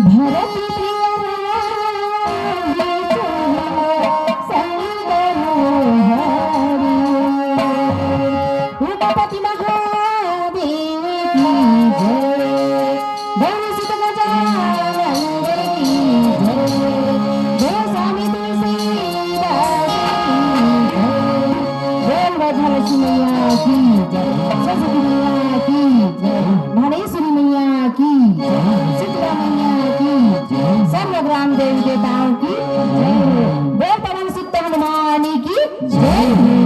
भरती प्रिया संग हरी उमापति महादेव की जय गौरी सुत गजानन की जय जय स्वामी तुलसीदास की जय बोल वज्रलक्ष्मी मैया की जय सरस्वती मैया की जय भानेश्वरी मैया की जय शीतला मैया की जय सर्वग्राम देवी देवताओं की जय बोल पवन सुत हनुमान की जय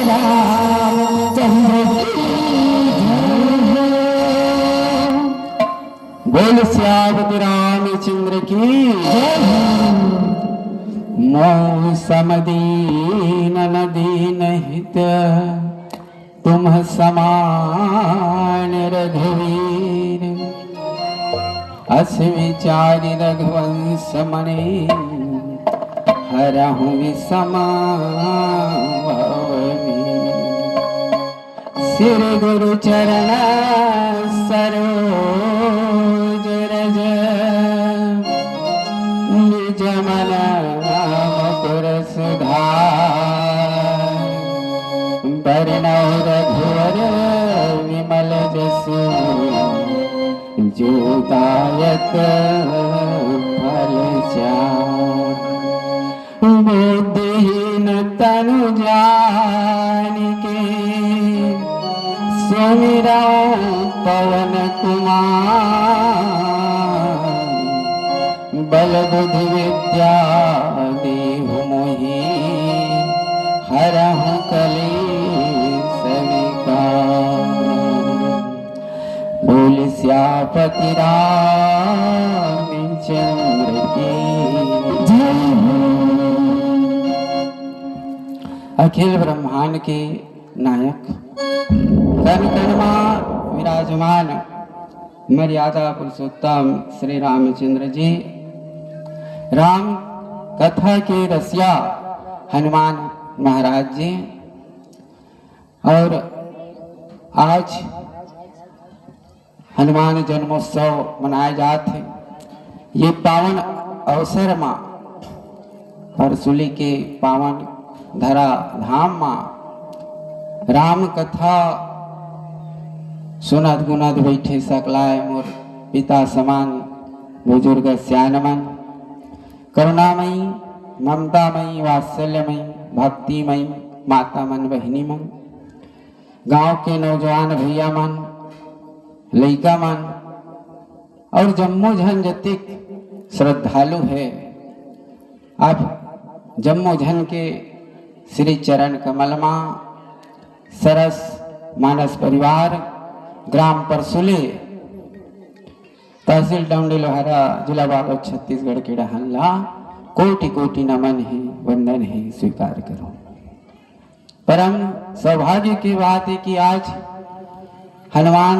रामचंद्र की बोल सियावत रामचंद्र की मोह समदीन नदीन हित तुम समान रघुवीर अस विचारि रघुवंश मणि हरहु विषमा सिर गुरु चरण सरोज रज निज मन मुकुर सुधार बरनौ रघुवर विमल जसु जो दायक फल चार बुद्धिहीन तनु जानिके सुमिरौ पवन कुमार बल बुद्धि विद्या देहु मोहि हरहु कलेश विकार बोल सियापति रामचंद्र की जय हो। अखिल ब्रह्मांड के नायक कण कण में विराजमान मर्यादा पुरुषोत्तम श्री रामचंद्र जी राम कथा के रसिया हनुमान महाराज जी और आज हनुमान जन्मोत्सव मनाए जाते ये पावन अवसर में परसुली के पावन धरा धाम में राम कथा सुनत गुनत बैठे सकलाय मोर पिता समान बुजुर्ग सियानमन करुणामयी ममतामयी वात्सल्यमयी भक्तिमयी माता मन बहिनी मन गांव के नौजवान भैया मन लइका मन और जम्मो झन जतिक श्रद्धालु है आप जम्मो झन के श्री चरण कमल मां सरस मानस परिवार ग्राम परसुली तहसील डमडी लोहारा जिला बालोद छत्तीसगढ़ के डहनला कोटि कोटि नमन है वंदन है स्वीकार करो। परम सौभाग्य की बात है कि आज हनुमान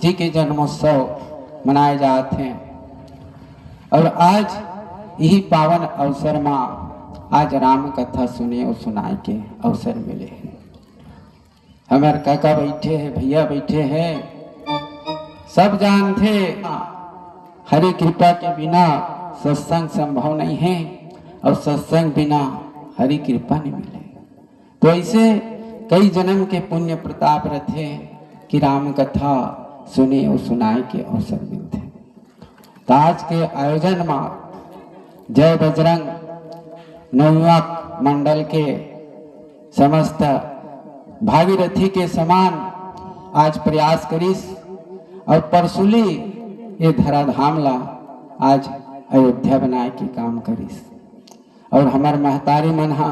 जी के जन्मोत्सव मनाए जाते हैं और आज यही पावन अवसर में आज राम कथा सुने और सुनाए के अवसर मिले। हमारे काका बैठे हैं भैया बैठे हैं सब जानते हरि कृपा के बिना सत्संग संभव नहीं है और सत्संग बिना हरि कृपा नहीं मिले। तो ऐसे कई जन्म के पुण्य प्रताप रहे कि राम कथा सुने और सुनाए के अवसर मिलते। तो आज के आयोजन में जय बजरंग नवयुवक मंडल के समस्त भागीरथी के समान आज प्रयास करीस और परसुली ये धराधाम ला आज अयोध्या बनाए के काम करीस और हमार महतारी मनहा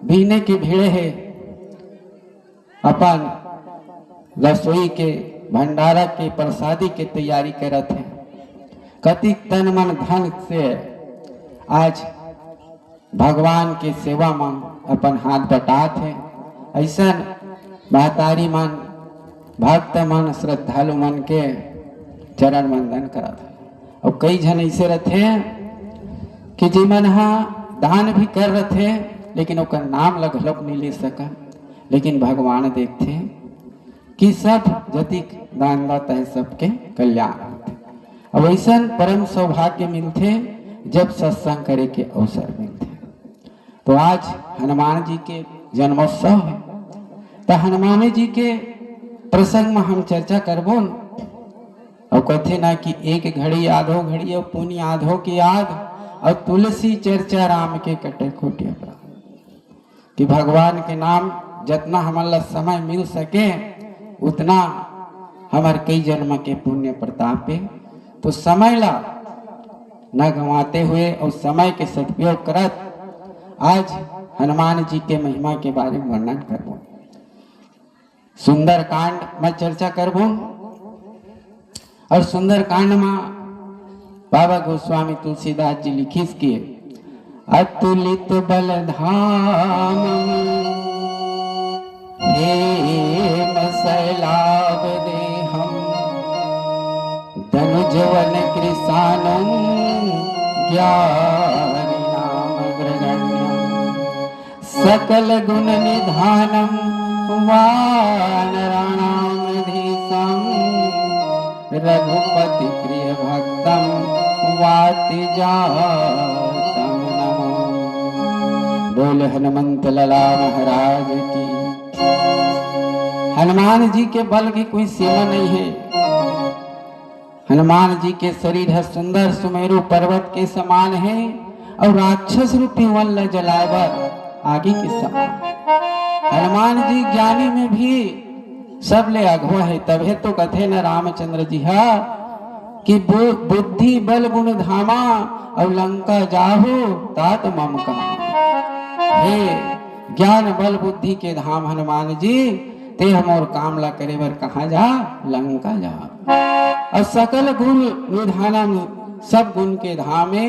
बीने के भीड़े है अपन रसोई के भंडारा के प्रसादी के तैयारी करत है कति तन मन धन से आज भगवान के सेवा में अपन हाथ बटात है। ऐसा महतारी मन भक्त मन श्रद्धालु मन के चरण वंदन करत है और कई जन ऐसे रहते कि जी मन हा दान भी कर रहे लेकिन ओकर नाम लगलोक नहीं ले सका लेकिन भगवान देखते कि सब जति दान दाता है सबके कल्याण होते। अब ऐसा परम सौभाग्य मिलते जब सत्संग करे के अवसर मिलते। तो आज हनुमान जी के जन्मोत्सव है तो हनुमान जी के प्रसंग में हम चर्चा करबो और कहते ना कि एक घड़ी आधो घड़ी और पुण्य आधो की याद और तुलसी चर्चा राम के कटे खोटिया कि भगवान के नाम जितना हमारा समय मिल सके उतना हमारे कई जन्म के पुण्य प्रताप पे तो समय ला न गंवाते हुए और समय के सदुपयोग करत आज हनुमान जी के महिमा के बारे में वर्णन करबो। सुंदर कांड में चर्चा करबो और सुंदर कांड में बाबा गोस्वामी तुलसीदास जी लिखिस के अतुलित बल धाम हेम सैलाभ देहम धनुजवन कृशानम ज्ञानी नाम ग्रगण्यम सकल गुण निधानम वानराणाम धीसम रघुपति प्रिय भक्तम वाति जातम नमो। बोल हनुमंत लला महाराज की। हनुमान जी के बल की कोई सीमा नहीं है। हनुमान जी के शरीर है सुंदर सुमेरु पर्वत के समान है और राक्षस रूपी वन ल जलावर आगे के समान। हनुमान जी ज्ञानी में भी सब ले अगवा है। तबे तो कथे न रामचंद्र जी हा कि बुद्धि बल गुण धामा और लंका जाहो तात मम कामा। हे ज्ञान बल बुद्धि के धाम हनुमान जी ते हम और काम ला करे बर कहाँ जा लंका जा। और सकल गुण निधानम सब गुण के धामे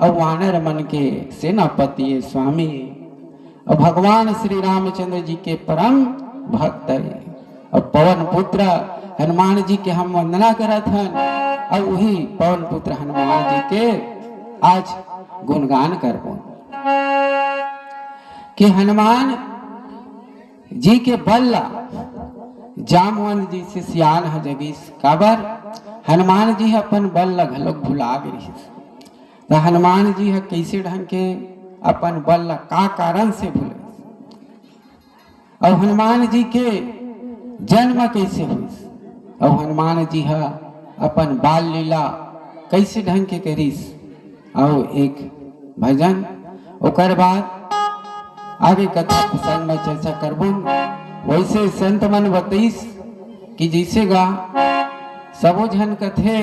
और वानर मन के सेनापति स्वामी और भगवान श्री रामचंद्र जी के परम भक्त है। और पवन पुत्र हनुमान जी के हम वंदना करत हन और वही पवन पुत्र हनुमान जी के आज गुणगान करबो कि हनुमान जी के बल्ला जामवंत जी से सियान है जगीस काबर हनुमान जी अपन बल घलोक भुला गई। तो हनुमान जी है कैसे ढंग के अपन बल का कारण से भूले और हनुमान जी के जन्म कैसे हुई और हनुमान जी है अपन बाल लीला कैसे ढंग के करीस और एक भजन ओकर बाद आगे कथा प्रसंग में चर्चा करबो। वैसे संत मन बतईस कि जैसे गा सबो जन कथे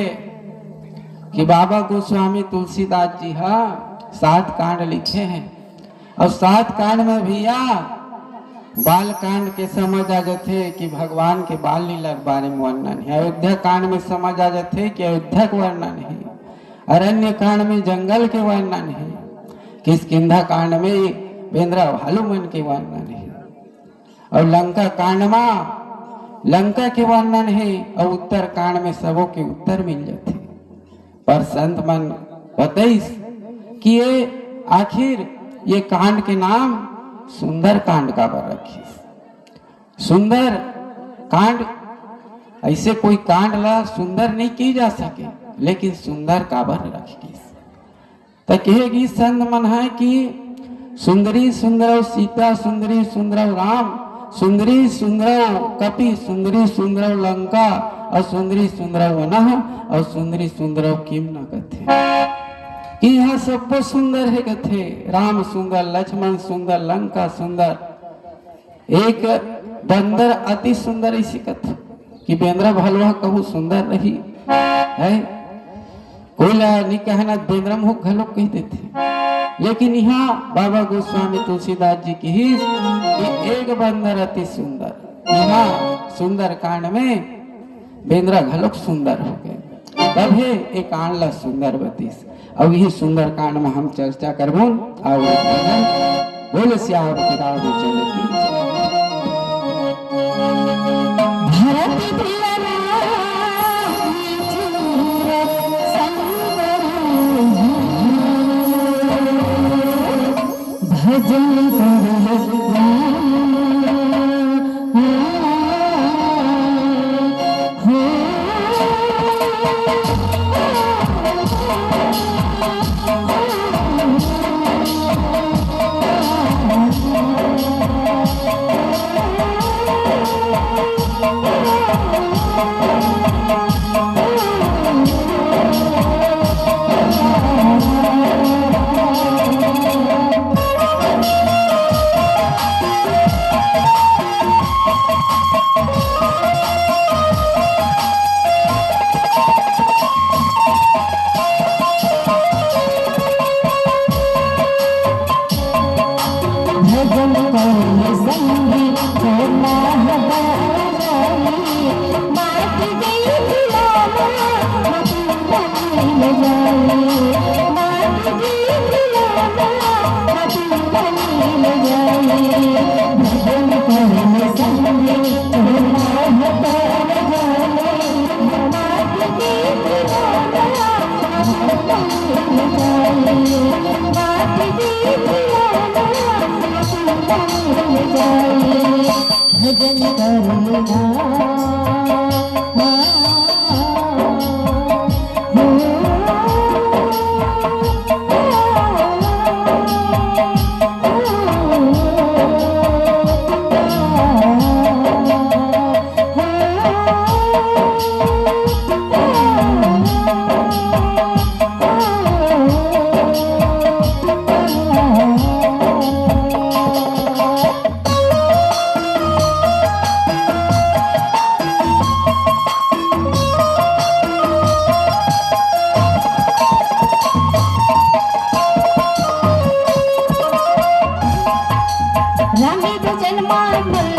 कि बाबा गोस्वामी तुलसीदास जी हा 7 कांड लिखे हैं और 7 कांड में भैया बाल कांड के समझ आ जाते कि भगवान के बाल लीला के बारे में वर्णन है। अयोध्या कांड में समझ आ जाते कि अयोध्या का वर्णन है। अरण्य कांड में जंगल के वर्णन है। किष्किंधा कांड में वेंद्रा भालू मन के वर्णन है। और लंका कांड में लंका के वर्णन है और उत्तर कांड में सबों के उत्तर मिल जाते। पर संत मन बताइस कि ये आखिर ये कांड के नाम सुंदर कांड का बर रखी। सुंदर कांड ऐसे कोई कांड ला सुंदर नहीं की जा सके लेकिन सुंदर का बर रखी। तो कहेगी संत मन है कि सुंदरी सुंदर सीता सुंदरी सुंदर राम सुंदरी सुंदर कपि सुंदरी सुंदर लंका और सुंदरी सुंदर वनः और सुंदरी सुंदर किम न कथे कि यहाँ सब सुंदर है कथे। राम सुंदर लक्ष्मण सुंदर लंका सुंदर एक बंदर अति सुंदर इसी कथे कि बेंद्रा भलवा कहूँ सुंदर रही है। कोई नहीं कहना बेंद्रा मुख घलो कह देते लेकिन यहाँ बाबा गोस्वामी तुलसीदास जी की ही कि एक बंदर अति सुंदर। यहाँ सुंदर कांड में बेंद्रा घलोक सुंदर हो गए तब है एक कांड ला सुंदर बतीस और यही सुंदर कांड में हम चर्चा करबो। और बोल श्याम की रामचंद्र की भरत प्रिय भजन भजन करे संगी छोड़ना हमारा जाई माट गई खिलाना बनी जाई माट गई खिलाना बनी जाई भजन करे संगी छोड़ना हमारा जाई माट गई खिलाना बनी जाई माट गई खिलाना बनी जाई भजन करना रामी भजन मामल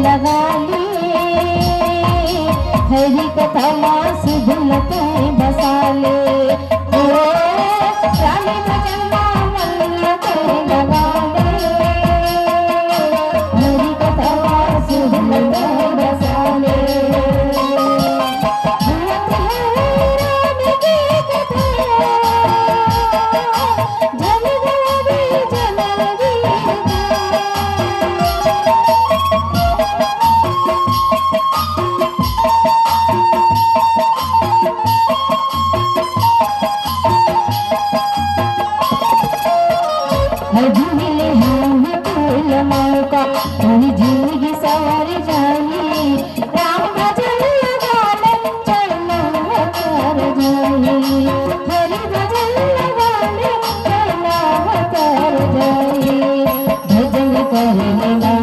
लगा ले हरि कथा मास धुलत बसा ले ओ रामी भजन मामल लगा ले हरि कथा मास धुलत बसा ले भूलत है राम की कथा जन जन झूले हम फूल मौका थोड़ी जिंदगी सवार जाई राम भजन लगा ले चलो कर जाई हरि भजन लगा ले चलो कर जाई भजन करना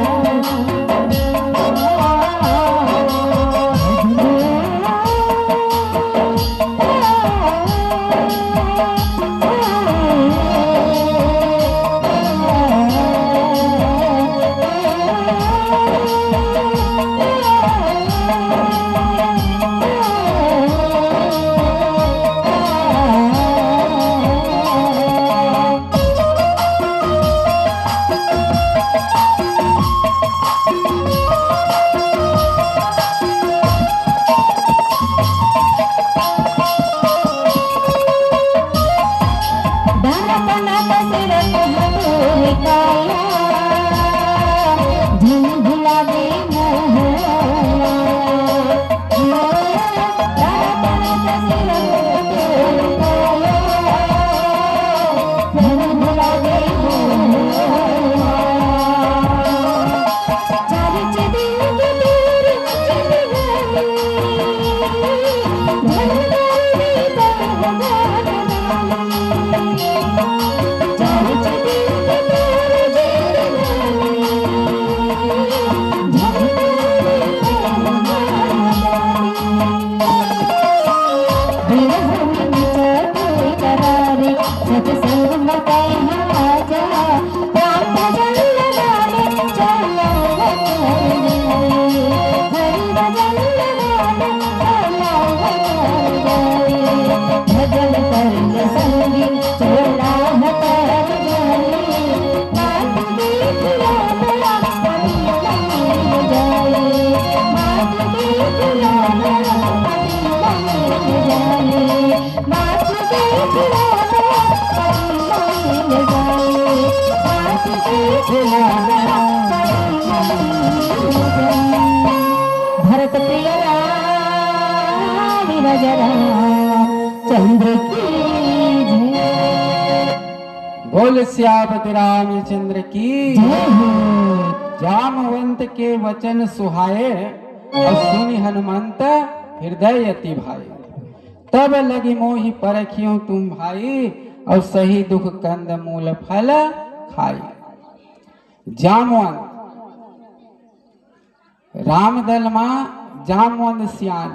भरत प्रिय राम जरा चंद्र की जय। बोल सियापति रामचंद्र की जामवंत के वचन सुहाए और सुनि हनुमंत हृदय अति भाई तब लगी मोहि परखियो तुम भाई और सही दुख कंद मूल फल खाई। जामवंत राम दल मां जामवंत सियान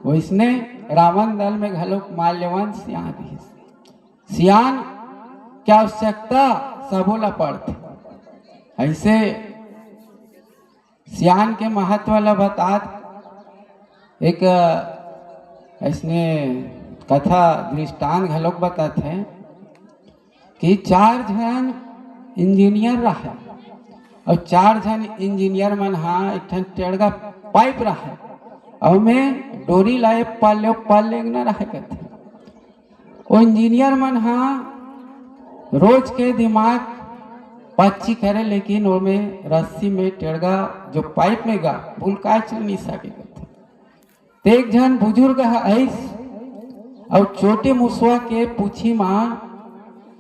वैसने रावण दल में घलोक माल्यवंत सियान सियान क्या आवश्यकता सबोला पड़ते ऐसे सियान के महत्व ला बतात एक ऐसने कथा दृष्टांत घलोक बतात है कि 4 जन इंजीनियर रहे और 4 जन इंजीनियर मन हा एक ठन टेढ़गा पाइप रहे और में डोरी लाए पाले न रहे करते। वो इंजीनियर मन हा रोज के दिमाग पच्ची करे लेकिन वो में रस्सी में टेढ़गा जो पाइप में गा भूलका चल नहीं सके करते। एक जन बुजुर्ग ऐस और छोटे मुसवा के पूछी माँ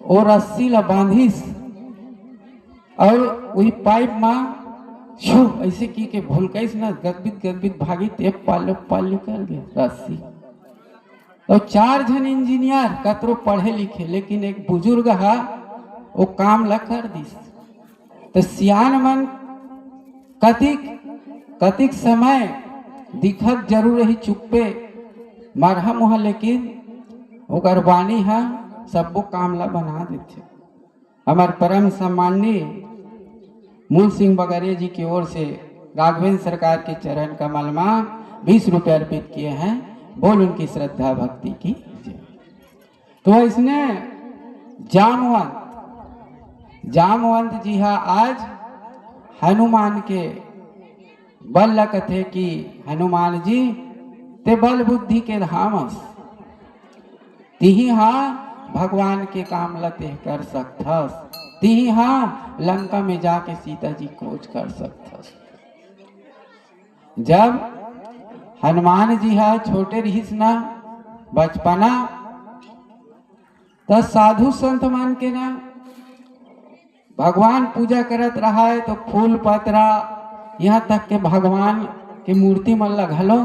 वो रस्सी ला बांधिस और वही पाइप माँ शू ऐसे की के भूल कैस ना गदबित भागी ते पाल निकल गए रस्सी। और 4 जन इंजीनियर कतरो पढ़े लिखे लेकिन एक बुजुर्ग हा वो काम ला कर दिस। तो सियान मन कतिक समय दिखत जरूर ही चुप्पे मरहम हुआ लेकिन ओकर वाणी हा सबको काम ला बना देते। हमार परम सम्माननीय मूल सिंह बगरिया जी की ओर से राघवेंद्र सरकार के चरण कमल में 20 रुपये अर्पित किए हैं। बोल उनकी श्रद्धा भक्ति की जय। तो इसने जामवंत जी हा आज हनुमान के बल लकथे कि हनुमान जी ते बल बुद्धि के धामस तिही हा भगवान के काम लते कर सकथस तिही हा लंका में जाके सीता जी खोज कर सकथस। जब हनुमान जी हा छोटे रहिस ना बचपना तो साधु संत मान के ना भगवान पूजा करत रहा है तो फूल पतरा यहाँ तक के भगवान के मूर्ति मन ला घलो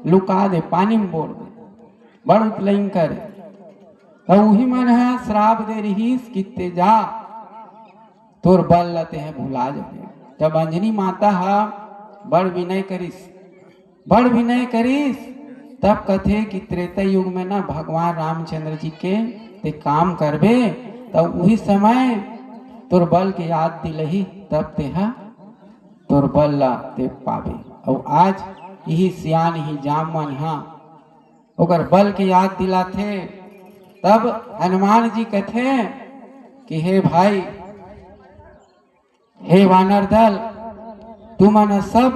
लुका दे पानी में बोल दे बड़ उतलैन करे। और वही मन है श्राप दे रहीस कि ते जा तोर बल लते हैं भुला जाबे। जब अंजनी माता हा बड़ विनय करिस तब कथे कि त्रेता युग में ना भगवान रामचंद्र जी के ते काम करबे तब वही समय तोर बल के याद दिलही तब तेहा तोर बल ला ते पावे। और आज यही सियान ही जामवन हा ओकर बल के याद दिलाथे। तब हनुमान जी कहते कि हे भाई हे वानर दल तुमन सब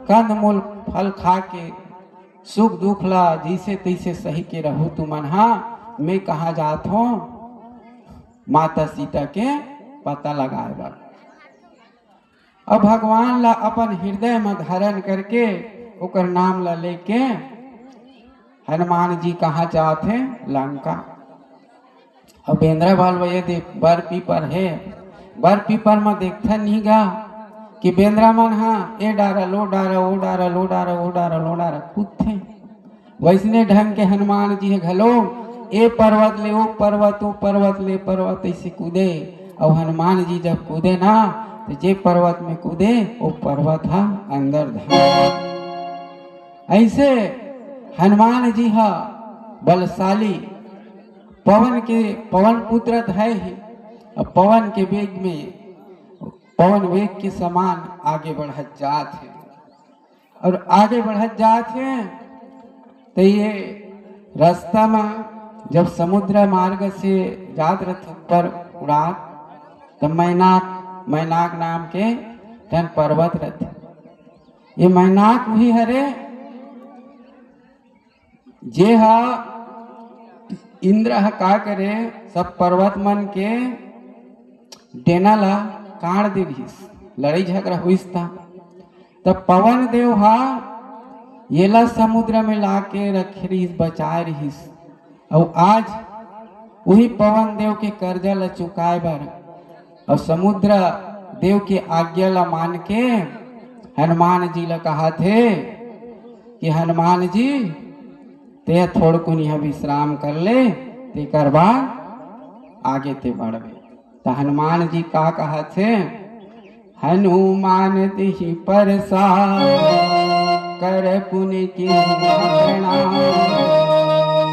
कंद मूल फल खा के सुख दुख ला जैसे तैसे सही के रहो तुमन हा मैं कहा जात हो माता सीता के पता लगाए बार। अब भगवान ला अपन हृदय में धारण करके ओकर नाम ला लेके हनुमान जी कहाँ जाते लंका। अब बेंद्रा बाल भैया देख बर पीपर है बर पीपर में देखता नहीं गा कि बेंद्रा मन हाँ ए डारा लो डारा ओ डारा लो डारा ओ डारा लो डारा कूदते। वैसने ढंग के हनुमान जी है घलो ए पर्वत ले ओ पर्वत ले पर्वत ऐसे कूदे। और हनुमान जी जब कूदे ना तो जे पर्वत में कूदे वो पर्वत हा अंदर धाम। ऐसे हनुमान जी हा बलशाली पवन पुत्र है ही। अब पवन के वेग में पवन वेग के समान आगे बढ़त जात है और आगे बढ़त जात है। तो ये रास्ता में जब समुद्र मार्ग से जात रथ ऊपर उड़ात तो मैनाक नाम के धन पर्वत रहते। ये मैनाक भी हरे जे हा इंद्र हा का करे सब पर्वत मन के डेना ला काट दे रहीस लड़ाई झगड़ा हुईस था। तब पवन देव हा येला समुद्र में लाके रखे रहीस बचाए रहीस। और आज वही पवन देव के कर्जा ला चुकाए बर और समुद्र देव के आज्ञा ला मान के हनुमान जी ला कहा थे कि हनुमान जी ते थोड़ को यहाँ विश्राम कर ले ते करवा आगे ते बढ़वे। तो हनुमान जी का कहा थे हनुमान तिहि परसा कर पुनि की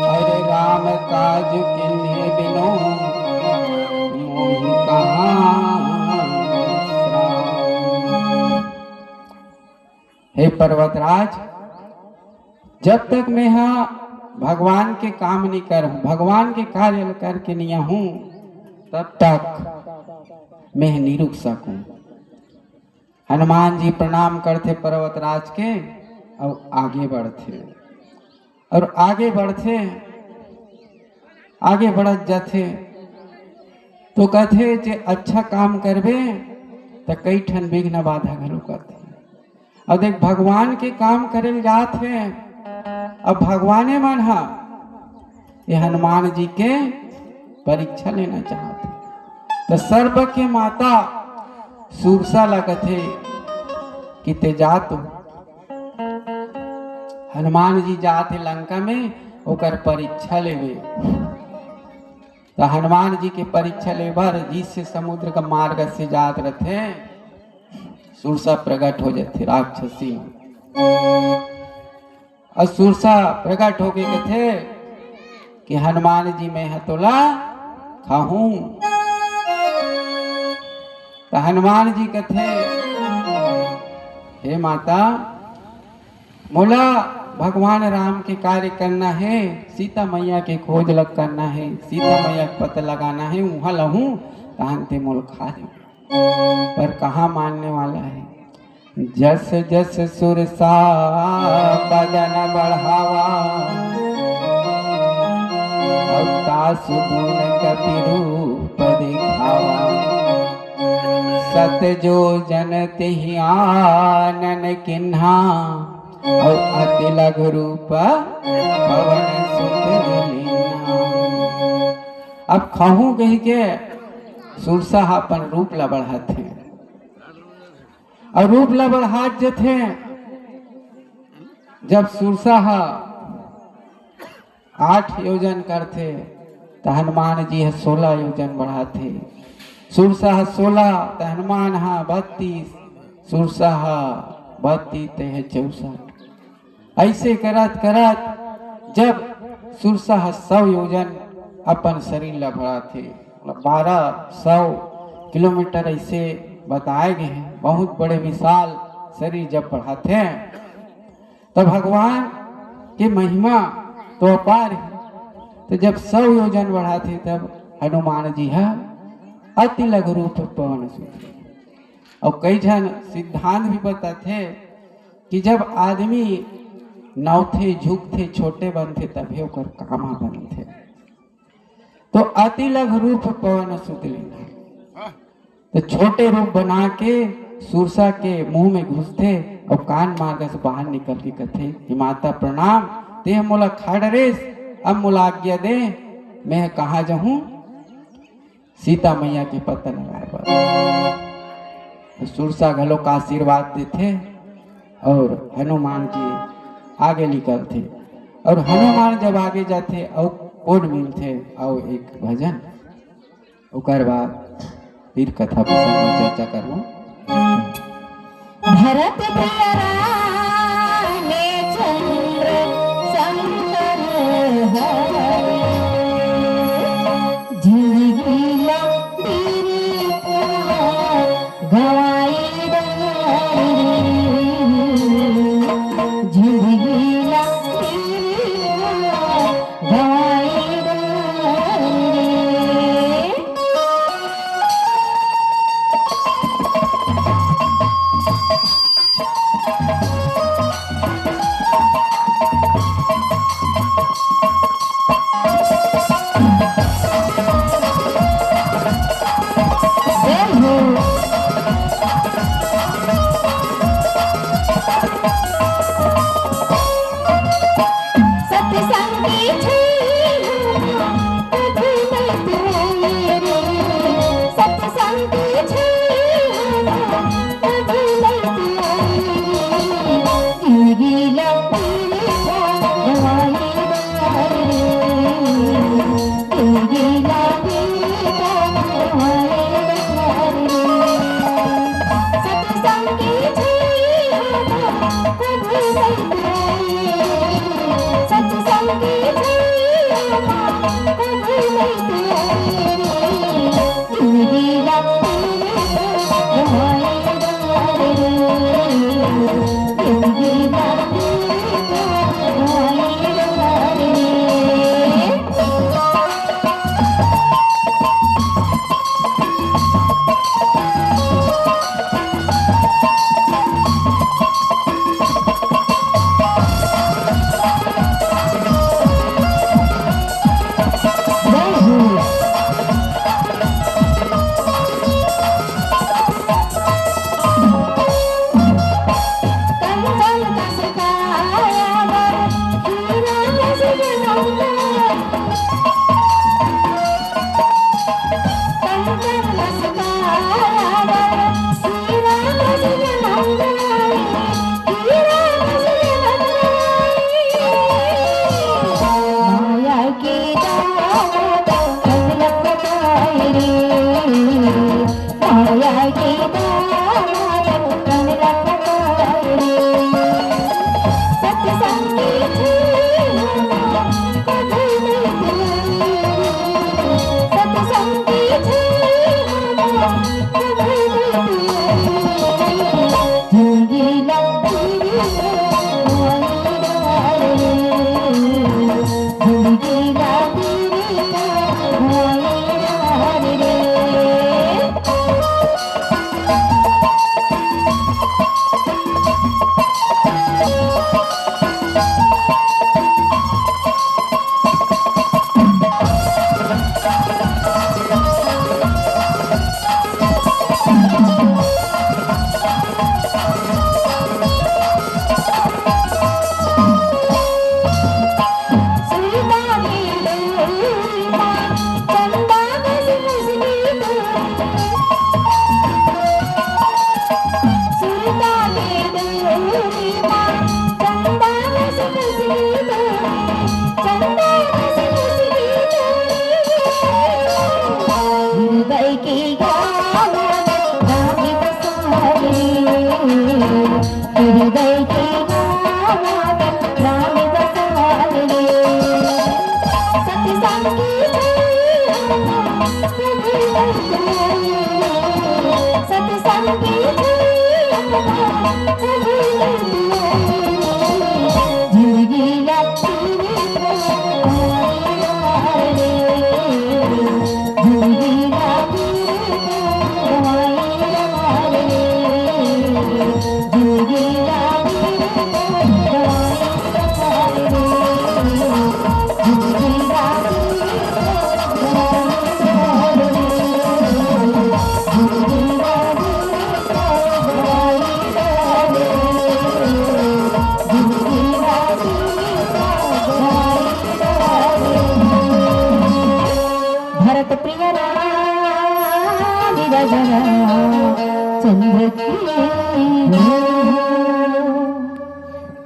अरे राम काज किन्हे बिनो मोहि कहाँ पर्वतराज, जब तक मैं भगवान के काम नहीं करूं, भगवान के कार्य करके नहीं हूं, तब तक मैं नहीं रुक सकूं। हनुमान जी प्रणाम करते पर्वतराज के और आगे बढ़ते, और आगे बढ़ते, आगे बढ़त जाते तो कहते जे अच्छा काम करबे तो कई ठन विघ्न बाधा घलो करते। अब देख भगवान के काम करे जात है, अब भगवाने मन ये हनुमान जी के परीक्षा लेना चाहते। तो सर्व के माता सुरसा लगते कि ते जातो, हनुमान जी जाते लंका में ओकर परीक्षा लेवे। तो हनुमान जी के परीक्षा लेबर जिससे समुद्र का मार्ग से जात रहते, सुरसा प्रकट हो जाते राक्षसी। और सुरसा प्रकट हो गए कहते कि हनुमान जी मैं हतोला खाहूं। तो हनुमान जी कहते हे माता, मोला भगवान राम के कार्य करना है, सीता मैया के खोज लग करना है, सीता मैया का पता लगाना है, वहां लहूं तहनते मोल खा दे। पर कहाँ मानने वाला है। जस जस सुरसा बदन बढ़ावा, तासु गुण कपि रूप दिखावा। सत जो जन तिहि आनन किन्हा, और अति लघु रूप पवन सुत लीन्हा। अब कहूँ कही के सुरसा अपन रूप ला बढ़ाते, और रूप ला बढ़ात जथे। जब सुरसा 8 योजन करते तो हनुमान जी 16 योजन बढ़ाते। सुरसा 16 तो हनुमान 32, सुरसा 32 ते 64। ऐसे करत करत जब सुरसा 100 योजन अपन शरीर ला बढ़ाते, 1200 किलोमीटर ऐसे बताए गए हैं। बहुत बड़े विशाल शरीर जब बढ़ाते हैं तो भगवान की महिमा तो अपार है। तो जब 100 योजन बढ़ाते तब हनुमान जी अति लघु रूप पवन सुत। और कई जन सिद्धांत भी बताते कि जब आदमी नौथे झुकते छोटे बनते तभी ओकर कामा बनते। तो अति लघु रूप पवन सुत लेना, तो छोटे रूप बना के सुरसा के मुंह में घुसते और कान मार्ग से बाहर निकल के कहते कि माता प्रणाम, ते मोला खड़ रेस, अब मोला आज्ञा दे, मैं कहाँ जाऊं सीता मैया के पता लगाए पर। तो सुरसा घलो का आशीर्वाद देते और हनुमान जी आगे निकलते। और हनुमान जब आगे जाते और कोड मिलते और एक भजन, उकर बाद फिर कथा प्रसंग में चर्चा करूं। भरत प्रिय रामे चंद्र शंकर हरि, जिंदगी लंबी गवाई डरी, जिंदगी लंबी गवाई डरी। हृदय के गावात राम बसवाल रे सत्संग की सत्संग की जिंदगी लगती भरत प्रिय राम विरजरा चंद्र की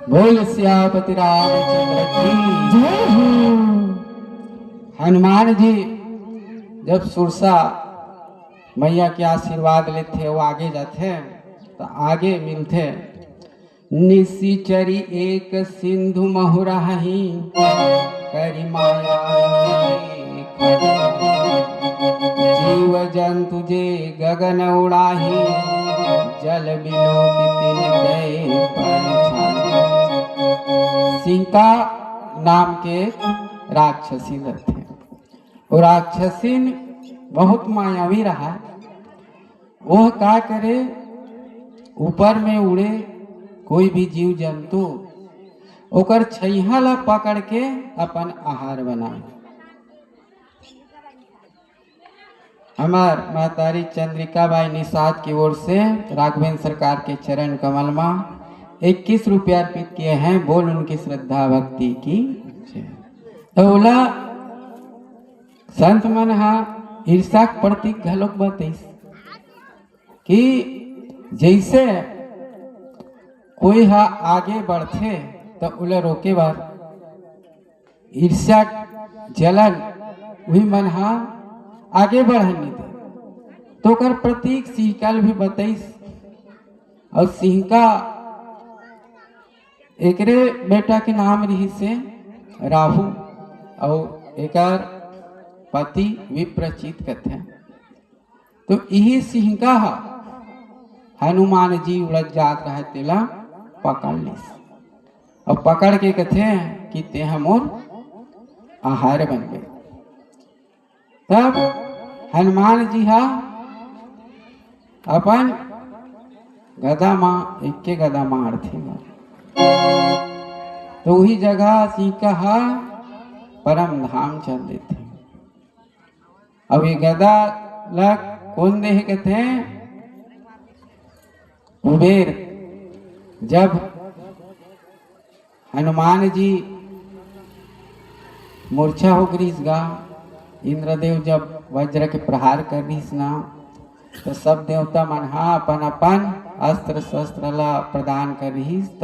बोल सियापति रामचंद्र की जय हो। हनुमान जी जब सुरसा मैया के आशीर्वाद लेते वो आगे जाते तो आगे मिलते निशिचरी एक सिंधु महुराही करी माया जीव जंतु जे गगन उड़ाही जल बिलोकित गए परछाई। सीता नाम के राक्षसी थे। वो राक्षसीन बहुत मायावी रहा। वह क्या करे, ऊपर में उड़े कोई भी जीव जंतु ओकर छैहा ला पकड़ के अपन आहार बनाए। हमार महतारी चंद्रिका बाई निषाद की ओर से राघवेंद्र सरकार के चरण कमल में 21 रुपया अर्पित किए हैं। बोल उनकी श्रद्धा भक्ति की। तो बोला संत मन हा ईर्षा प्रतीक घलोक बतैस कि जैसे कोई हा आगे बढ़ते तो उले रोके बार ईर्ष्या जलन वही मन हा आगे बढ़ने दे। तो कर प्रतीक सिंहकाल भी बतैस। और सिंह का एकरे बेटा के नाम रही से राहु और एकर पति विप्रचित कथे। तो यही सिंह का हनुमान जी उड़द जात रहे तेला पकड़ लिस और पकड़ के कथे कि ते हमोर आहार बन गए। तब हनुमान जी हा अपन गदा माँ एक के गदा मार थे। तो वही जगह सीका हा परम धाम चल देते। अब ये गदा लग कौन देह कहते कुबेर। जब हनुमान जी मूर्छा हो गरीस गा, इंद्रदेव जब वज्र के प्रहार कर रहीस ना, तो सब देवता मन हा अपन अपन अस्त्र शस्त्र ला प्रदान कर रहीस। त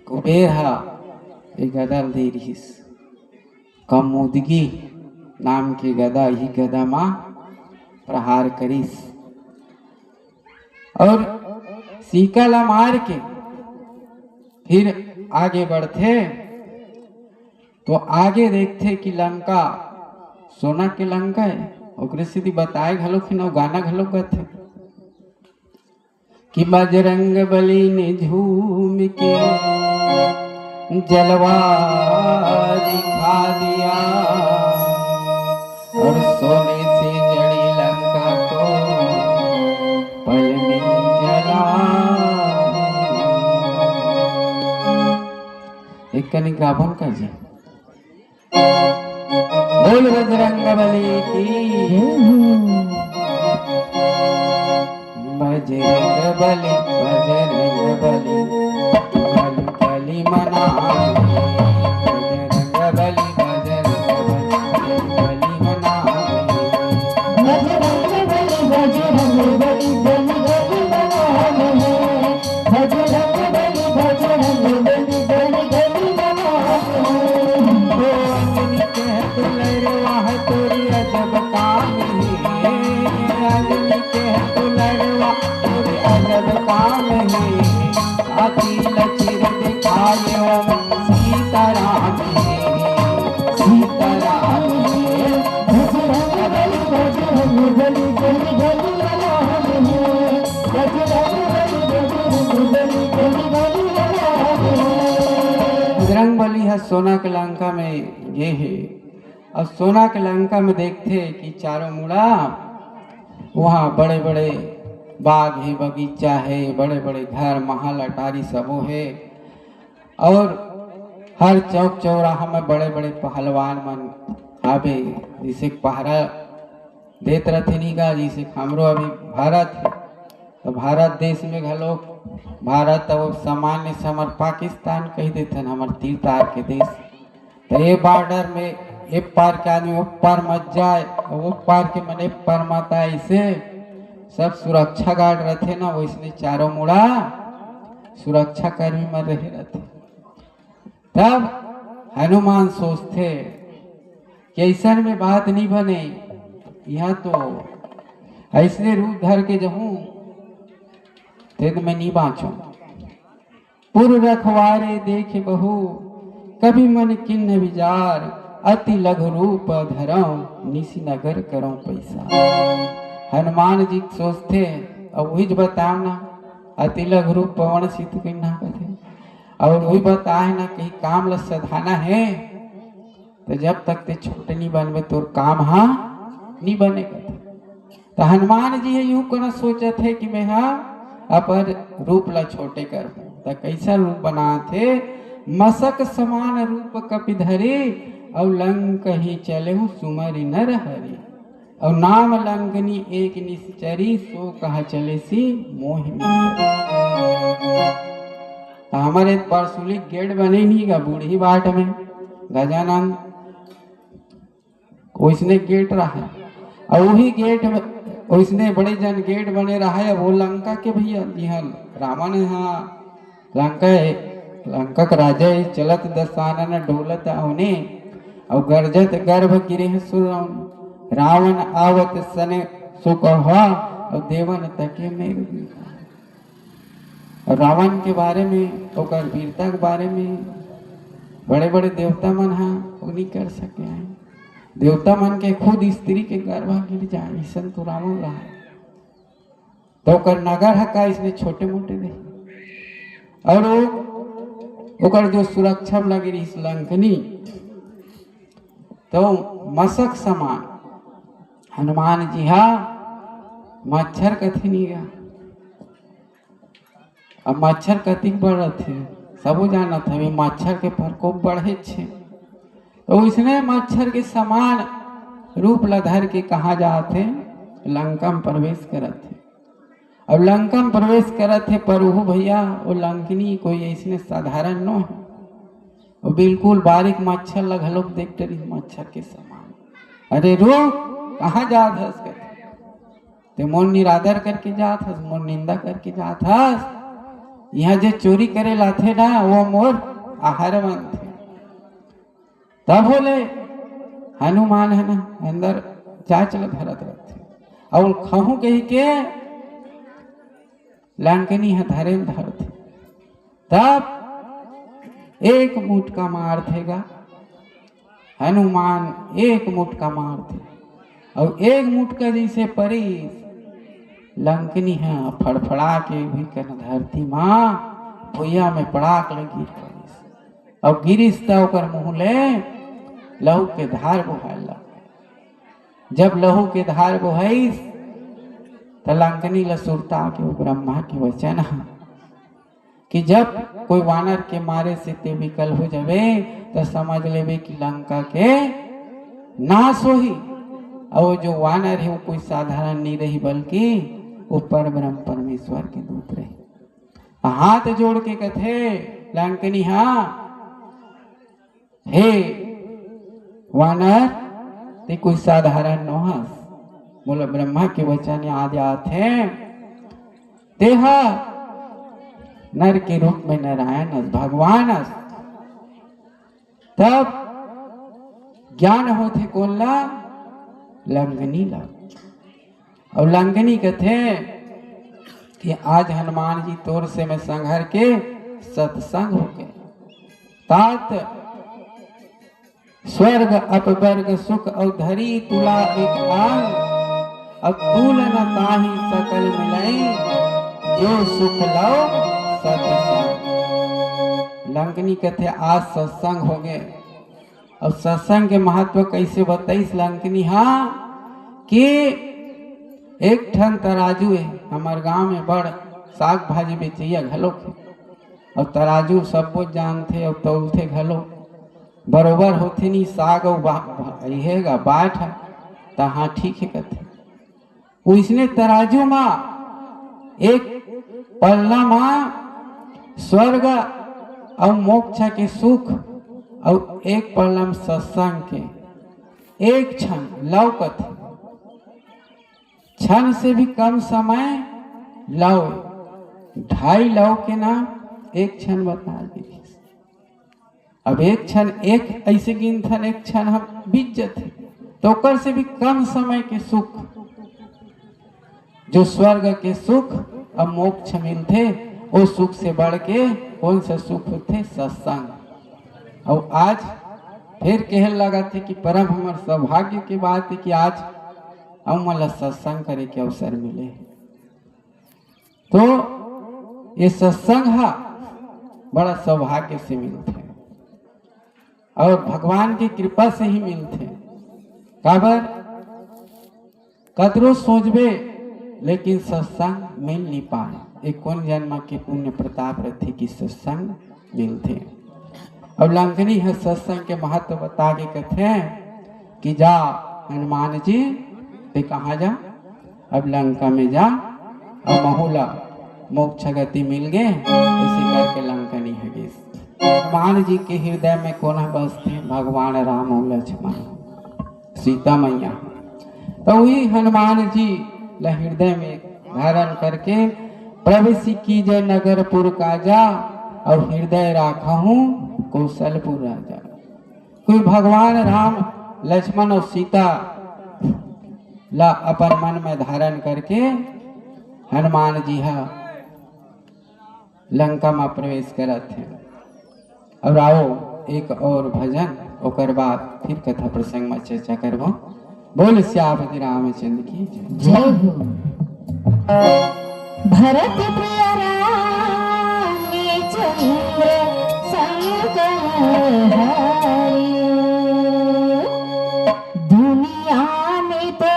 कुबेर हा एक गदा दे रहीस। कमोदगी नाम की गदा ही गदा माँ प्रहार करीस और सीका ला मार के फिर आगे बढ़ते। तो आगे देखते कि लंका सोना के लंका है। ओकरे सीधी बताए घलो कि नौ गाना घलो गथे कि बजरंग बली ने झूम के जलवा दिखा दिया और सोने से जड़ी लंका को पल में जला। एक कनी गाभन का जी बोल बजरंग बली की। बजरंग बली बली बली मना। बजरंग बली बली मना। बजरंग बली बजरंग बली बली बली बनाने। बजरंग बली बजरंग बली बली बली बनाने। अंजनी कह तुलरवा तोरी अजब कहानी। अंजनी कह तुलरवा तोरी अजब गली गली बनाने हैं। बजरंगबली है सोना के लंका में ये है। अब सोना के लंका में देखते कि चारों मुड़ा वहाँ बड़े बड़े बाग है, बगीचा है, बड़े बड़े घर महल अटारी सबो है, और हर चौक चौराहा में बड़े बड़े पहलवान मन आवे, जिसे पहरा देत रहते नीगा। जिसे हमरो अभी भारत है, तो भारत देश में घलो भारत अब सामान्य से हमार पाकिस्तान कह देते हमार तीर तार के देश। तो ये बॉर्डर में एक पार के आदमी वो पार मत जाए, वो पार के मन एक पार मत आए, इसे सब सुरक्षा गार्ड रहते ना, वैसने चारों मुड़ा सुरक्षा कर्मी में रहे रहते। तब हनुमान सोचते कि ऐसा में बात नहीं बने, यहाँ तो ऐसने रूप धर के जहूं तेद में नहीं बाँचू। पुर रखवारे देख बहु कभी मन किन्न विचार, अति लघु रूप धरऊं निसी नगर करूं पैसा। हनुमान जी सोचते, अब वही बताओ ना, अति लघु रूप पवन सिद्ध किन्ना कथे, और वही बताए ना कहीं काम ल सधाना है, तो जब तक ते छोटे नहीं बनवे तोर काम हाँ नहीं बनेगा। तो हनुमान जी यूं करना सोचा थे कि मैं हाँ अपर रूप ला छोटे कर, तो कैसा रूप बना थे, मसक समान रूप कपिधरे, और लंक ही चले हूँ सुमरि नर हरि, और नाम लंकनी एक निश्चरी, सो कहा चले सी मोहिनी। तो हमारे परसुली गेट बने नहीं गा बूढ़ी बाट में, गजानंद उसने गेट रहा, और वही गेट में उसने बड़े जन गेट बने रहा है। वो लंका के भैया यहाँ रावण यहाँ लंका का राजा है, चलत दसानन डोलत अवने, और गर्जत गर्भ गिरे सुरौन, रावण आवत सने सुख हुआ, और देवन तके मेघ। और रावण के बारे में और वीरता के बारे में बड़े बड़े देवता मन हाँ वो नहीं कर सके हैं। देवता मन के खुद स्त्री के गर्भ गिर जाए, ऐसा तो रावण रहा। तो कर नगर हका इसने छोटे मोटे दे, और ओकर जो सुरक्षा में लगी इस लंकनी, तो मसक समान हनुमान जी हाँ मच्छर कथी नहीं गया। अब मच्छर कथी बढ़ थे सबो जाना था, मच्छर के प्रकोप बढ़े छे, तो इसने मच्छर के समान रूप लधर के कहा जाते लंका में प्रवेश करते। अब लंका में प्रवेश करते पर वो भैया वो लंकनी कोई ऐसे साधारण न है, वो बिल्कुल बारीक मच्छर लगलो देखते रही मच्छर के समान। अरे रो कहाँ जात हस, ते मोर निरादर करके जात हस, मोर निंदा करके जात हस, यहाँ जो चोरी करे लाथे ना वो मोर आहार बनते। तब बोले हनुमान है ना अंदर चाचल धरत रहते, और खहू कही के लंकनी है धरे धरते। तब एक मुटका मार देगा हनुमान, एक मुटका मार दे, और एक मुटका जैसे परी लंकनी है फड़फड़ा के भी कर धरती माँ भुइया में पड़ाक लगी पड़ीस, और गिरीश ओकर मुँह ले लहू के धार बोहायला। जब लहू के धार बोहाइस तो लंकनी लसुरता के ब्रह्मा के वचन है कि जब कोई वानर के मारे से ते विकल हो जावे तो समझ लेवे कि लंका के नाश हो ही, और जो वानर है वो कोई साधारण नहीं रही बल्कि वो परब्रह्म परमेश्वर के दूत रहे। हाथ जोड़ के कथे लंकनी हाँ हे वानर ते कोई साधारण न हस, बोला ब्रह्मा के वचन आ जाते तेहा नर के रूप में नारायण भगवान। तब ज्ञान होते कोल्ला लंगनी ला, और लंगनी कथे कि आज हनुमान जी तोर से मैं संघर के सत्संग हो गए, तात स्वर्ग अपवर्ग सुख और धरी तुला एक आंग, अब तूल न ताही सकल मिलाई, जो सुख लो सत्य संग। लंकनी कहते आज सत्संग हो गए। और सत्संग के महत्व कैसे बताइस लंकनी? हाँ कि एक ठन तराजू है हमारे गांव में, बड़ साग भाजी बेचिया घलो के, और तराजू सबको जानते और तौलते घलो बरोबर होते नहीं। साग और इहेगा बाट तो हाँ ठीक है कहते। उसने तराजू माँ एक पल्ला माँ स्वर्ग और मोक्ष के सुख, और एक पल्ला में सत्संग के एक क्षण लौकत। क्षण से भी कम समय लव, 2.5 लव के नाम एक क्षण बता दी। अब एक क्षण एक ऐसे गिनथन, एक क्षण हम बीत जाते तो कर से भी कम समय के सुख, जो स्वर्ग के सुख और मोक्ष मिलते, वो सुख से बढ़ के कौन सा सुख होते? सत्संग। और आज फिर कह लगा थे कि परम हमार सौभाग्य की बात है कि आज हम मला सत्संग करे के अवसर मिले। तो ये सत्संग है बड़ा सौभाग्य से मिलते हैं और भगवान की कृपा से ही मिलते हैं। काबर कदरों सोचबे लेकिन सत्संग मिल नहीं पाए। एक कौन जन्म के पुण्य प्रताप रहते कि सत्संग मिलते। अब लंकनी है सत्संग के महत्व बता के कहते हैं कि जा हनुमान जी ते कहाँ जा? अब लंका में जा और महुला मोक्ष गति मिल गए। इसी करके लंकनी है गीस। हनुमान जी के हृदय में कौन बसते? भगवान राम और लक्ष्मण, सीता मैया। तो वही हनुमान जी हृदय में धारण करके प्रवेश कीजय नगरपुर का जा, और हृदय राखा हूँ कौशलपुर राजा। कोई भगवान राम लक्ष्मण और सीता ला अपन मन में धारण करके हनुमान जी हा लंका में प्रवेश करत हैं। और आओ एक और भजन, ओकर बाद फिर कथा प्रसंग में चर्चा करबो। बोल श्यामति रामचंद्र की जय। जय हो। भरत प्रिय रामचंद्र संग हरि, दुनिया में तो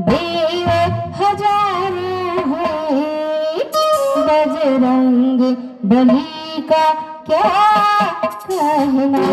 देव हजारों हैं, बजरंग बली का क्या कहना।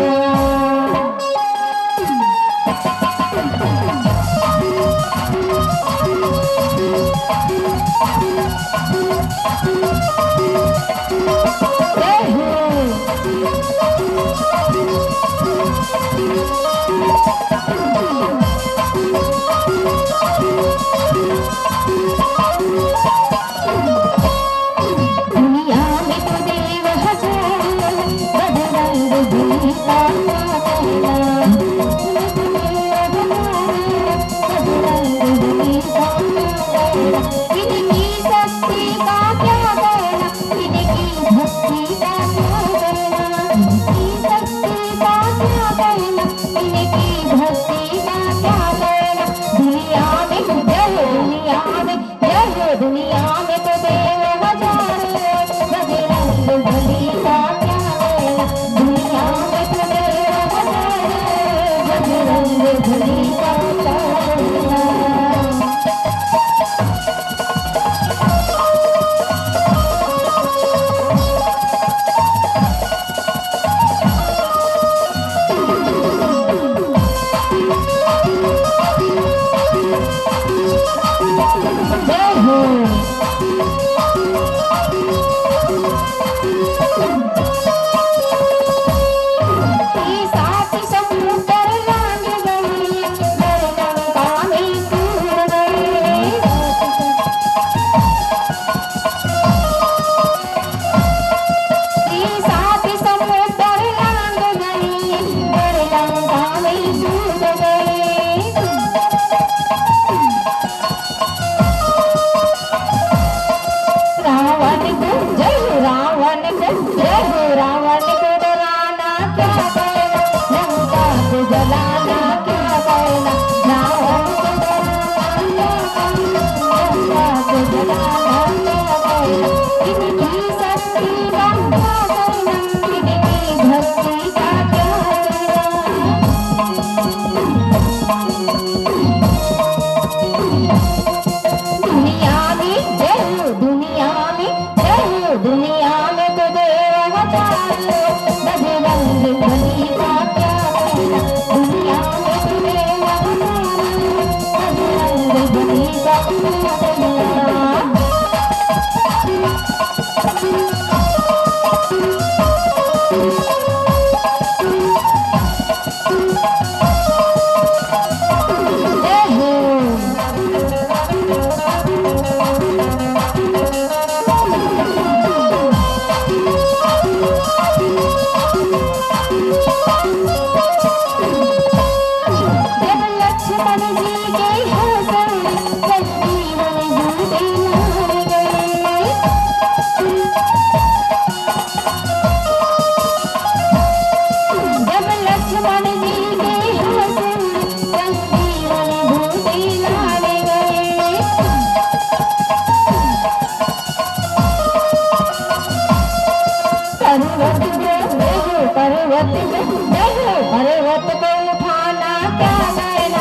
पर्वत में जय हो पर्वत को उठाना क्या गैला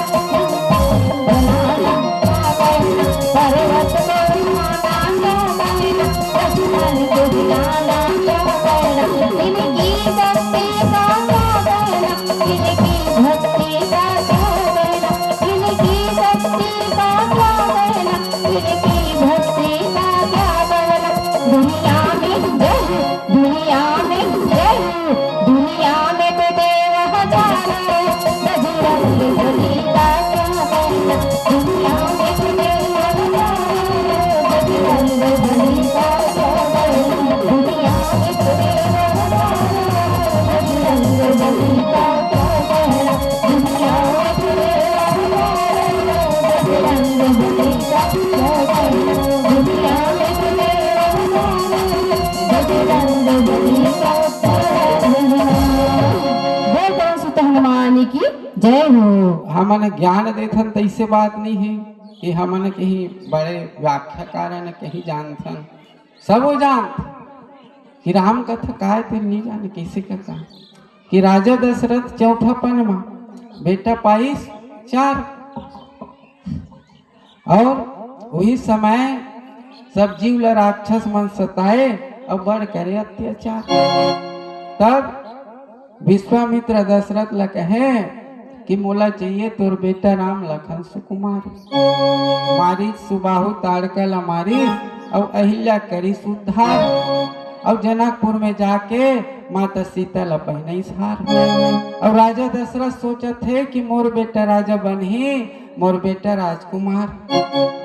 बनाना क्या गैला पर्वत को उठाना क्या गैला लक्ष्मण को दिलाना क्या गैला इनकी भक्ति का क्या गैला इनकी भक्ति का क्या गैला इनकी भक्ति का क्या गैला इनकी भक्ति का क्या गैला दुनिया में जय हो दुनिया में जय हो दुनिया में तो देव हजारों बजरंग बली का क्या गैला दुनिया में तो देव हजारों बजरंग बली का क्या गैला दुनिया में तो देव हजारों बजरंग बली का क्या गैला दुनिया में तो देव हजारों बजरंग बली का क्या गैला दुनिया में तो देव हजारों बजरंग बली का क्या गैला। बोल सुत हनुमान की जय हो। हमन ज्ञान देथन तो ऐसे बात नहीं है कि हमन कहीं बड़े व्याख्याकार न कहीं जानथन सब वो जानत कि राम कथा काय ते नहीं जाने कैसे कथा कि राजा दशरथ चौथा पनमा बेटा पाइस 4 और वही समय सब जीव ला राक्षस मन सताए और बड़ करे अत्याचार। तब विश्वामित्र दशरथ ला कहे कि मोला चाहिए तोर बेटा राम लखन सुकुमार मारी सुबाहु ताड़का ला मारी और अहिल्या करी सुधार और जनकपुर में जाके माता सीता ला पहनाई हार। और राजा दशरथ सोचत थे कि मोर बेटा राजा बनही मोर बेटा राजकुमार।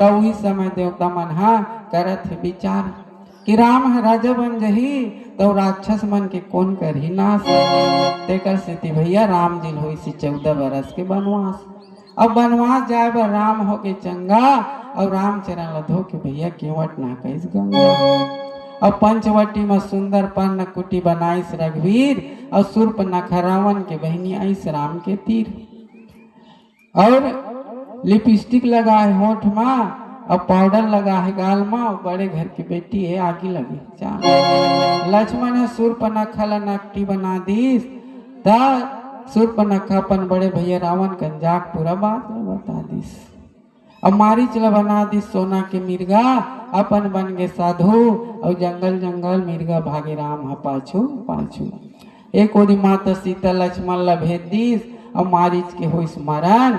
तो वही समय देवता मन हा करत है विचार कि राम राजा बन जही तो राक्षस मन के कौन कर ही नाश। तेकर सेती भैया राम जी होई सी 14 बरस के बनवास। अब बनवास जाए बर राम हो के चंगा और रामचरण ला धो के भैया केवट ना कहिस गंगा। अब पंचवटी में सुंदर पन्न कुटी बनाइस रघुवीर और सुर्प नखा रावण के बहनी आइस राम के तीर। और लिपस्टिक लगाए होठ में और पाउडर लगा है गाल में और बड़े घर की बेटी है आगे लगी चाल। लक्ष्मण है सुर्पनखा ला नकटी बना दीस ता सुर्पनखा अपन बड़े भैया रावण कंजाक पूरा बात बता दीस। अब मारीच ला बना दी सोना के मिर्गा अपन बन गए साधु और जंगल जंगल मिर्गा भागे राम हा पाछू पाछू। एक ओरी माता सीता लक्ष्मण ला भेज दीस और मारीच के हो स्मरण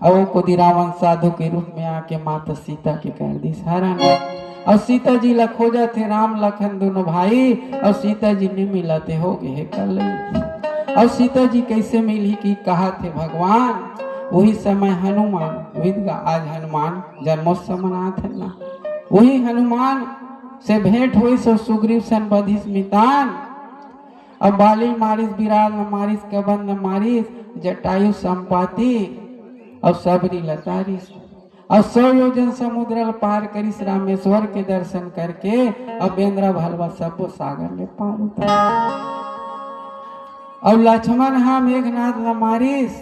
और को रावण साधु के रूप में आके माता सीता के कर दी हरण। और सीता जी ला खोजा थे राम लखन दोनों भाई और सीता जी ने मिला थे हो गए कल। और सीता जी कैसे मिली कि कहा थे भगवान वही समय हनुमान विद्या आज हनुमान जन्मोत्सव मनाते ना वही हनुमान से भेंट हुई सो सुग्रीव सन बधिस मितान। अब बाली मारिस विराल न मारिस कबन न मारिस जटायु संपाति और सबरी लतारिस और 100 योजन समुद्र पार करिस रामेश्वर के दर्शन करके अब बेंद्रा भलवा सब सागर ले पार उतर। और लक्ष्मण हा मेघनाथ ला मारिस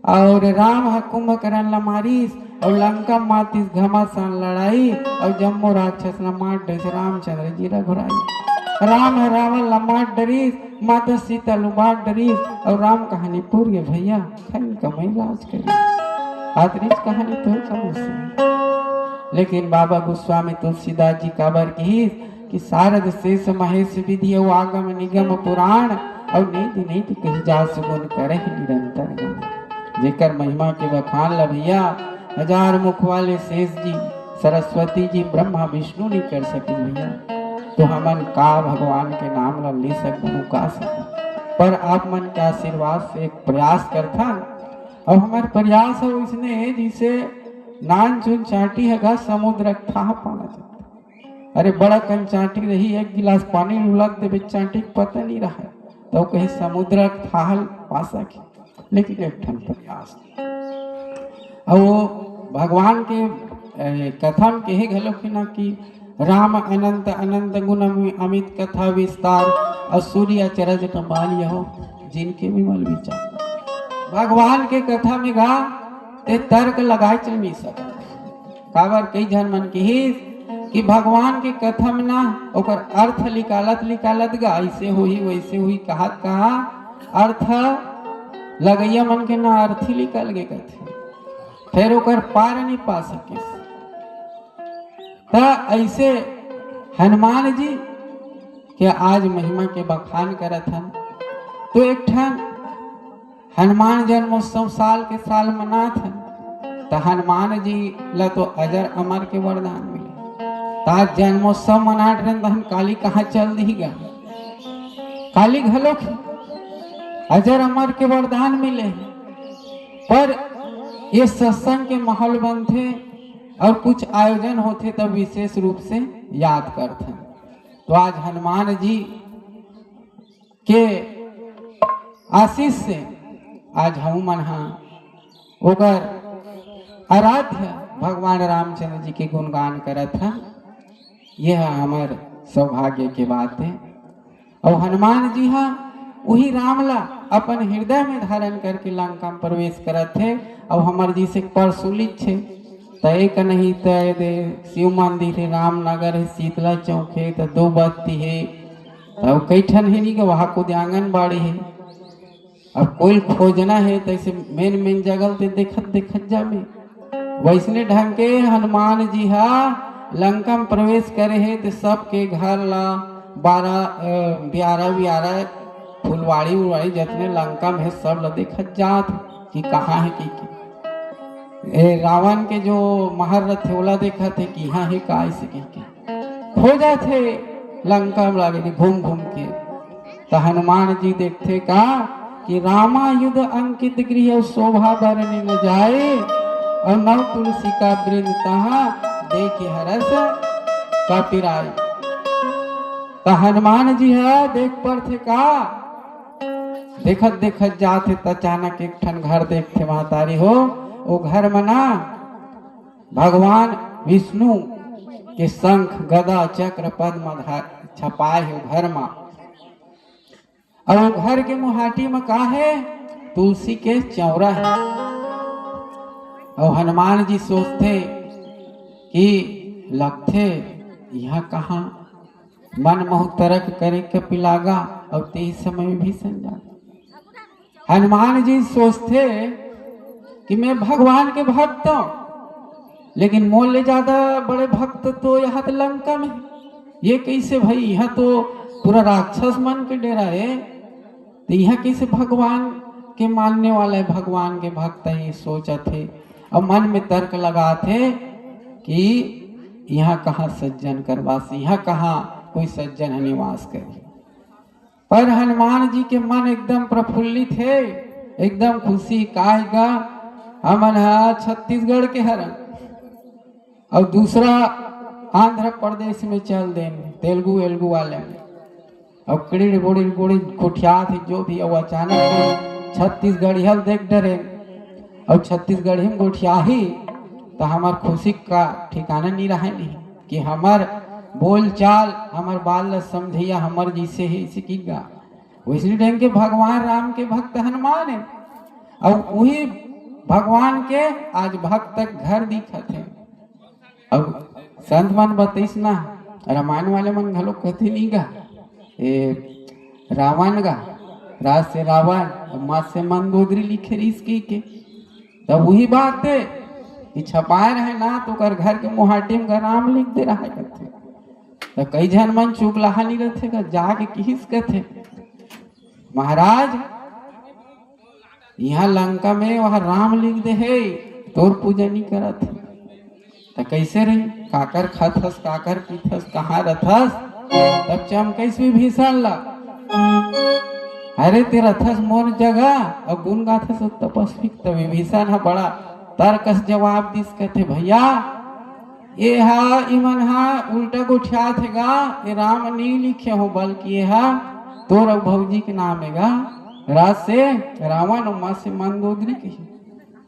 और राम हा कुंभकर्ण ला मारिस और लंका मातिस घमासान लड़ाई और जम्मू राक्षस ला मार डरिस रामचंद्र जी रघुराई। राम है रावण ला मार डरिस माता सीता लुबाट डरिस और राम कहानी पूर गए भैया खन कमई राज करी आदरीज कहानी तो कम से। लेकिन बाबा गोस्वामी तुलसीदास जी काबर की कि शारद शेष महेश विधि और आगम निगम पुराण और नीति नीति कही जा सुगुन करे निरंतर गान। जेकर महिमा के बखान ला भैया 1000 मुख वाले शेष जी सरस्वती जी ब्रह्मा विष्णु नहीं कर सके भैया तो हमन का भगवान के नाम ला ले सकूं का सकूं। पर आप मन के आशीर्वाद से एक प्रयास करथा और हमारे प्रयास है इसने जिसे नान चुन चाटी है समुद्र था पाना चाहता। अरे बड़ा कन चाटी रही 1 गिलास पानी लग दे चाटी पता नहीं रहा तो कहीं समुद्र थाल पा सके लेकिन एक ठन प्रयास और वो भगवान के कथा में कहे घलो कि ना कि राम अनंत अनंत गुण अमित कथा विस्तार और सूर्य चरज टमाल हो जिनके विमल विचार। भगवान के कथा में गा ते तर्क लगाए चल नहीं सकता काबर कई जन मन की कि भगवान के कथा में ना ओकर अर्थ निकालत गा, ऐसे हुई वैसे हुई कहत कहा अर्थ लगैया मन के ना अर्थ ही निकल गे कथे, फिर ओकर पार नहीं पा सके। ऐसे हनुमान जी के आज महिमा के बखान करत हन। तो एक ठन हनुमान जन्मोत्सव साल के साल मनात हन, तो हनुमान जी ला तो अजर अमर के वरदान मिले। ताज जन्मोत्सव मनाट रहे तहन काली कहाँ चल दी गा, काली घलोक अजर अमर के वरदान मिले। पर ये सत्संग के माहौल बनते और कुछ आयोजन होते तब विशेष रूप से याद करते। तो आज हनुमान जी के आशीष से आज हम मन ओकर आराध्य भगवान रामचंद्र जी के गुणगान करत है। यह हमार सौभाग्य के बात है। और हनुमान जी वही रामला अपन हृदय में धारण करके लंका में प्रवेश करत थे। और हमार जी से परसुलित छे तय का नहीं तय दे शिव मंदिर है, रामनगर है, शीतला चौक है, तो 2 बत्ती है, तब कई ठन है नहीं कि वहाँ को आंगनबाड़ी है। अब कोई खोजना है तो ऐसे मेन जगह पे देखत जामे। वैसने ढंग के हनुमान जी लंका में प्रवेश करे है तो सबके घर ला 12 फुलवाड़ी उलवाड़ी जितने लंका में है सब ला देखत जात कि कहाँ है कि रावण के जो महारथ थे ओला देखा थे कि यहाँ है का ऐसे के हो जाते लंका में लागे कि घूम के। तो हनुमान जी देखते का कि रामा युद्ध अंकित गृह शोभा बरने न जाए, और नव तुलसी का वृंद तहाँ देखे हरस का पिराए। तो हनुमान जी देख पर थे का देखत जाते तो अचानक एक ठन घर देखते महतारी हो। वो घर में ना भगवान विष्णु के शंख गदा चक्र पद्म छपाए है घर में। और घर के मुहाटी में का है तुलसी के चौरा है। और हनुमान जी सोचते कि लगते यहाँ कहाँ मन मोह तरक करे के पिलागा। और ते समय में भी संजा हनुमान जी सोचते कि मैं भगवान के भक्त हूँ, लेकिन मोल ले ज्यादा बड़े भक्त तो यहाँ तो लंका में, ये कैसे भाई यहाँ तो पूरा राक्षस मन के डेरा है, तो यहाँ कैसे भगवान के मानने वाला है, भगवान के भक्त है, ये सोचा थे। और मन में तर्क लगा थे कि यहाँ कहाँ सज्जन करवासी, यहाँ कहाँ कोई सज्जन निवास करे। पर हनुमान जी के मन एकदम प्रफुल्लित है, एकदम खुशी काहेगा हमन छत्तीसगढ़ के हरन और दूसरा आंध्र प्रदेश में चल दें तेलुगु वाले में। और कड़ी बोड़ी कुठिया थी जो भी। और अचानक छत्तीसगढ़ी हल देख डरे और छत्तीसगढ़ी में गोठिया ही तो हमार खुशी का ठिकाना नहीं रहा नहीं कि हमार बोल चाल हमार बाल समझिया हमार जैसे है इसे की गा। वैसे ढंग के भगवान राम के भक्त हनुमान है। और वही भगवान के आज भक्त तक घर दिखत है। अब संत मन बतईस ना रामायण वाले मन घलो कथे नहीं गा रावण गा राज से रावण और माँ से मंदोदरी लिखे रिस की के। तब वही बात है कि छपाए रहे ना तो कर घर के मुहाटी में राम लिख दे रहा है। तो कई जन मन चुप लहा नहीं रहते जाके किस कथे महाराज यहाँ लंका में वहाँ राम लिख दे है तोर पूजा नहीं करत है। तो कैसे रही काकर खथस काकर पीथस कहाँ रथस। तब चमकैस भी भीषण ला अरे तेरा थस मोर जगह और गुण गाथस तपस्विक। तब विभीषण बड़ा तर्कस जवाब दिस कहते भैया ये इमन उल्टा गोठिया थे गा ये राम नहीं लिखे हो बल्कि ये तोर भौजी के नाम है गा राज से रावण और माँ से मंदोदरी की।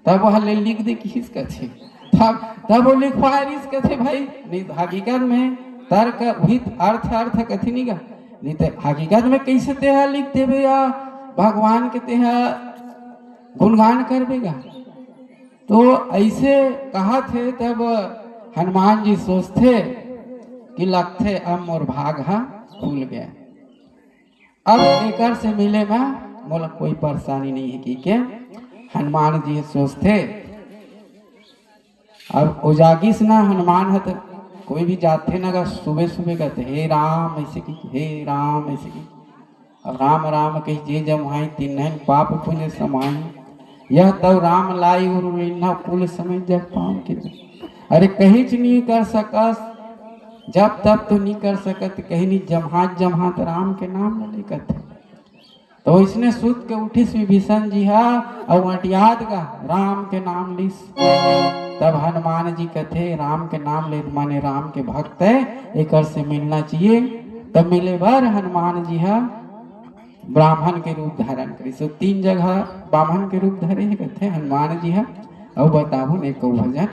तब वह ले लिख दे किस कथे तब वो लिख पाए रिस कथे भाई नहीं हकीकत में तर्क हित अर्थ कथी नहीं गा नहीं तो हकीकत में कैसे तेहा लिख देवे या भगवान के तेहा गुणगान कर देगा। तो ऐसे कहा थे तब हनुमान जी सोचते कि लगथे अब मोर भाग हा खुल गया। अब एकर से मिले में मोला कोई परेशानी नहीं है कि के हनुमान जी सोचते अब उजागिस ना हनुमान है तो कोई भी जाते ना अगर सुबह सुबह कहते हे राम ऐसे की, हे राम ऐसे की। अब राम राम कही जे जमुहाई तीन पाप पुण्य समाई, यह तब राम लाई उन्ना कुल समय जग पाऊं के। अरे कहीं नहीं कर सकस जब तब तो नहीं कर सकत, कहीं नहीं जमहात राम के नाम न लेकत। तो इसने सुत के उठिस विभीषण जी हा और अटियाद का राम के नाम लिस। तब हनुमान जी कहते राम के नाम ले माने राम के भक्त है, एक से मिलना चाहिए। तब मिले बार हनुमान जी हा ब्राह्मण के रूप धारण करी। सो 3 जगह ब्राह्मण के रूप धरे है कहते हनुमान जी हा। और बताबू ने को भजन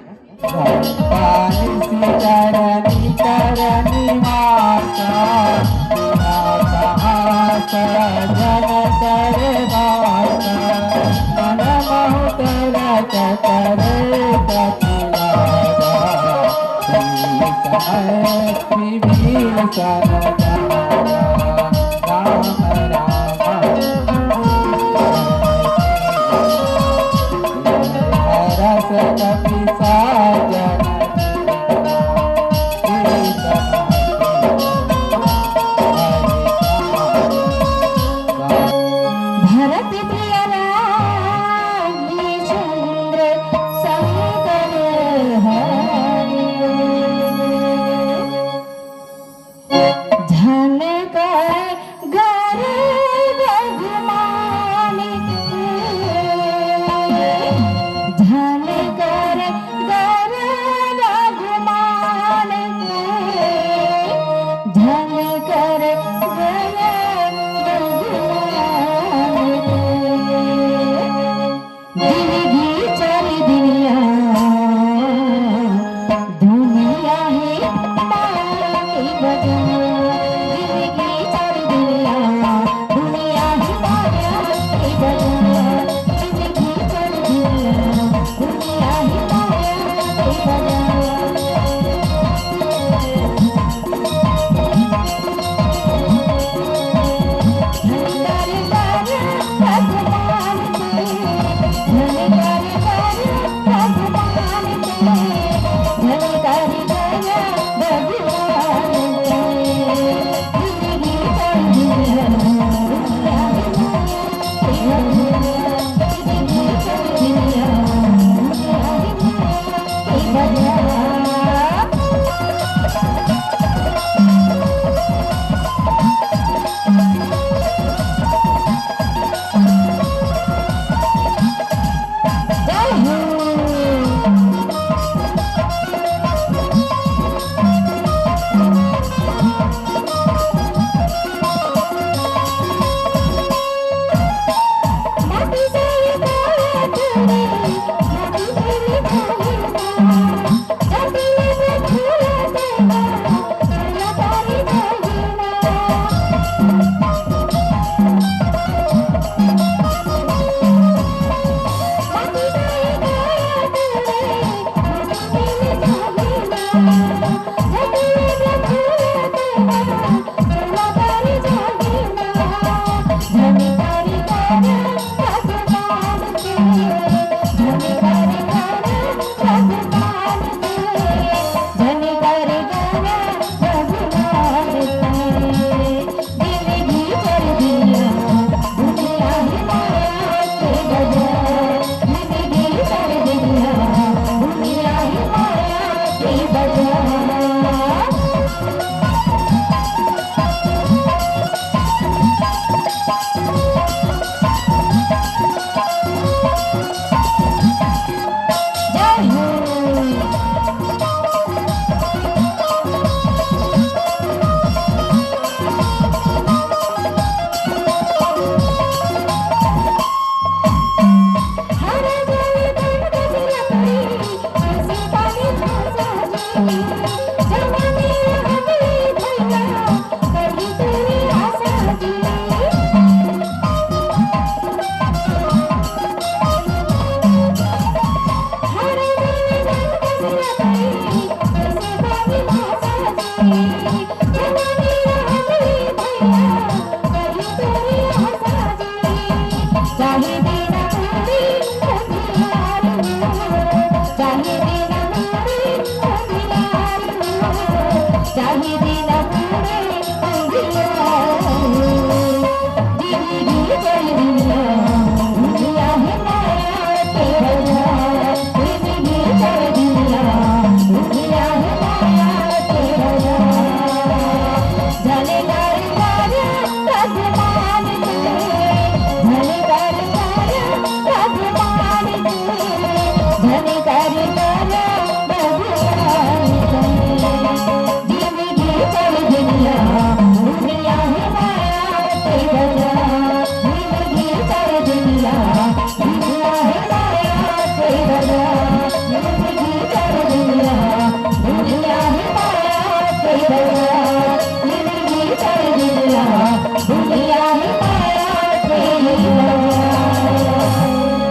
भरत प्रिय राम चंद्र शंकर हरि धन कर घर रघुमानी, धन कर घर रघुमानी, धन कर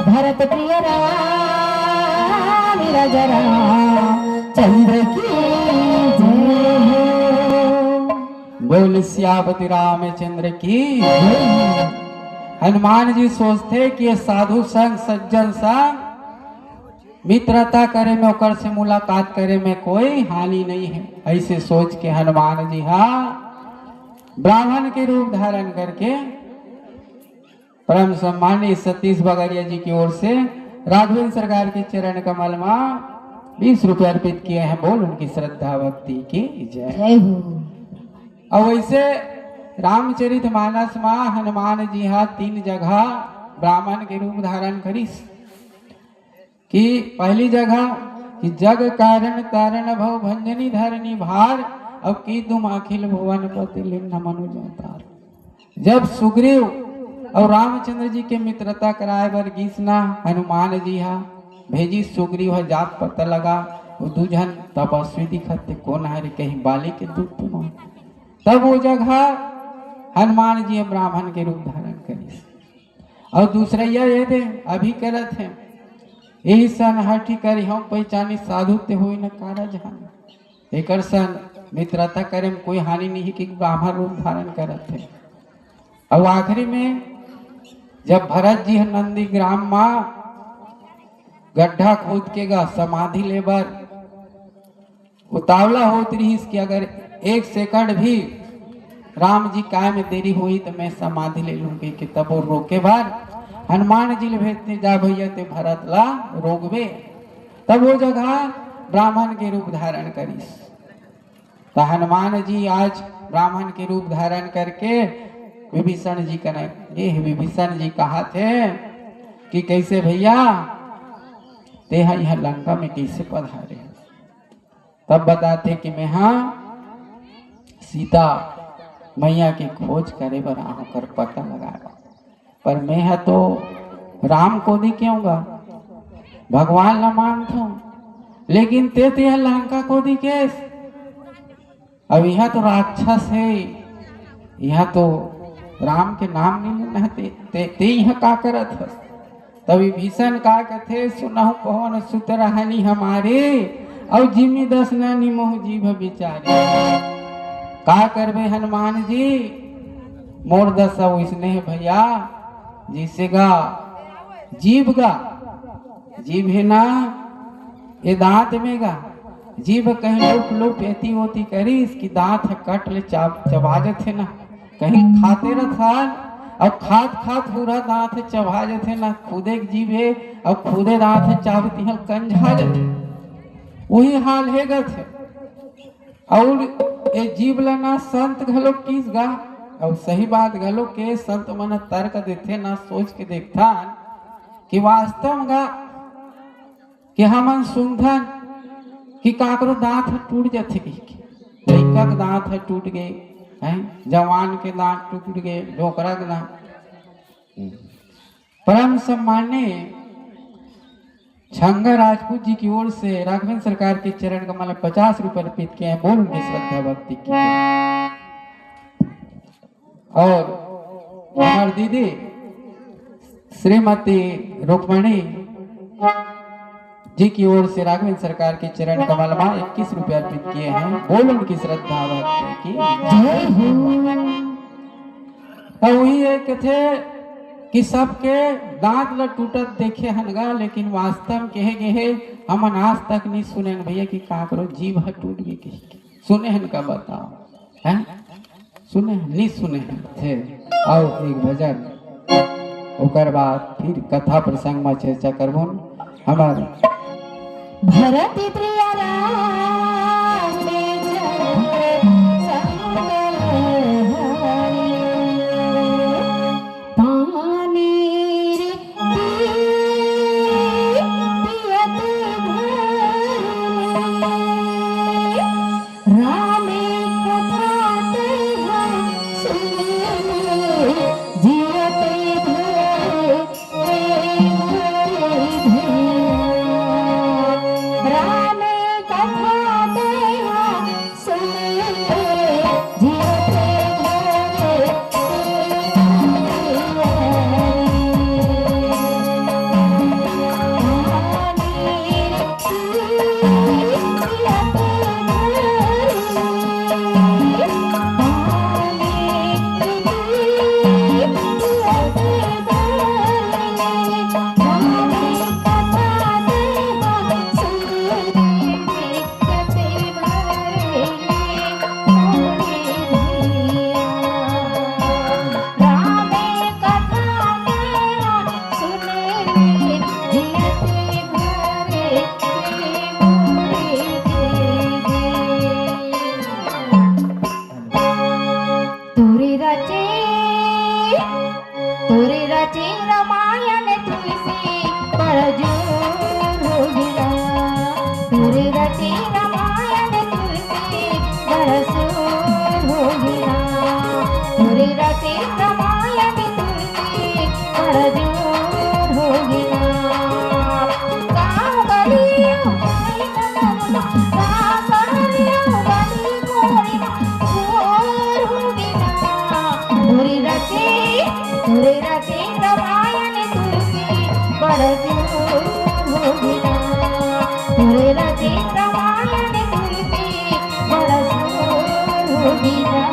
भरत प्रिय राम जरा चंद्र की बोल सियापति रामचंद्र की। हनुमान जी सोचते कि ये साधु संग सज्जन संग मित्रता करे में ओकर से मुलाकात करे में कोई हानि नहीं है। ऐसे सोच के हनुमान जी ब्राह्मण के रूप धारण करके परम सम्माननीय सतीश बगरिया जी की ओर से राघवेंद्र सरकार के चरण कमल में 20 रुपये अर्पित किए हैं। बोल उनकी श्रद्धा भक्ति की जय। जय हो। और वैसे रामचरितमानस में हनुमान जी 3 जगह ब्राह्मण के रूप धारण करीस। कि पहली जगह कि जग कारण तारण भव भंजनी धरनी भार अब की तुम अखिल भुवन पति लिंग मनुज अवतार। जब सुग्रीव और रामचंद्र जी के मित्रता कराए बर गीसना हनुमान जी भेजी। सुग्रीव जात पता लगा वो दूजन तपस्वी दिखते कौन है कहीं बाली के दूध तुम। तब वो जगह हनुमान जी ब्राह्मण के रूप धारण करी। और दूसरा ये थे अभी करत है यही सन हठी करी हम पहचानी साधु ते हो न कारज हानि। एक सन मित्रता करे में कोई हानि नहीं कि ब्राह्मण रूप धारण करत है। और आखिरी में जब भरत जी नंदी ग्राम में गड्ढा खोद के गा समाधि लेबर उतावला होत रही कि अगर 1 सेकंड भी राम जी काय में देरी हुई तो मैं समाधि ले लूंगी। कि तब वो रोके बार हनुमान जी ले भेजते जा भैया ते भरत ला रोकबे। तब वो जगह ब्राह्मण के रूप धारण करीस। तो हनुमान जी आज ब्राह्मण के रूप धारण करके विभीषण जी का ये विभीषण जी कहा थे कि कैसे भैया ते यहाँ लंका में कैसे पधारे। तब बताते कि मैं सीता मैया की खोज करे बर आकर पता लगाया। पर मैं तो राम को दी क्यों गा भगवान न मानता हूँ। लेकिन ते यहाँ लंका को दी केस। अब यहाँ तो राक्षस है यहाँ तो राम के नाम नहीं लेना ते यहाँ का करत हस। तभी भीषण का कथे सुनहु पवन सुत रहनी हमारे और जिमी 10 नानी मोह जीभ बिचारे। का करबे हनुमान जी मोर दशा इसने है भैया जिसे गा जीभ जीभ है ना ये दांत में गा जीभ कहीं लुप लुप एती होती करी इसकी दांत है कट ले चबाजत है ना कहीं खाते रहा और खात पूरा दांत है चबाजत है ना खुदे जीभ है और खुदे दांत है चाबती है कंझाजत वही हाल है गत है। और ये जीव लना संत घलो किस गा और सही बात घलो के संत मन तर्क देते ना सोच के देखता कि वास्तव गा कि हमन सुनथन कि काकरो दांत टूट जाते लड़का के दांत है टूट गए हैं जवान के दांत टूट गए ढोकरा के दांत। परम सम्माननीय छंगा राजपूत जी की ओर से राघवेंद्र सरकार के चरण कमल 50 रुपए अर्पित किए हैं। बोल उनकी श्रद्धा भक्ति की। और हमारी दीदी श्रीमती रुक्मणी जी की ओर से राघवेंद्र सरकार के चरण कमल में 21 रुपए अर्पित किए हैं। बोल उनकी श्रद्धा भक्ति की। वही एक थे कि सबके दांत ल टूटत देखे हनगा लेकिन वास्तव कहे गए हम आज तक नहीं सुने भैया कि काकरो जीभ टूट गई सुने हन का बताओ। हैं सुने हैं? नहीं सुने हैं थे। आओ एक भजन ओकर बाद फिर कथा प्रसंग में चर्चा करबो हमार भरत प्रिय राम पानी रे पियत रामे कथा ते सुने जियते रामे कथा देवा सुने जियते तुरी रचे रामायण तुलसी परजूर होगिला तुरी रचे रामायण तुलसी परजूर होगिला तुरी रचे रामायण तुलसी परजूर होगिला गाव गलियों माई ननना सासरियों गली कोरिना घोर होगिला तुरी रचे रामायण तुलसी परजूर होगिला तुरे रचे रामायण तुलसी परजूर होगिला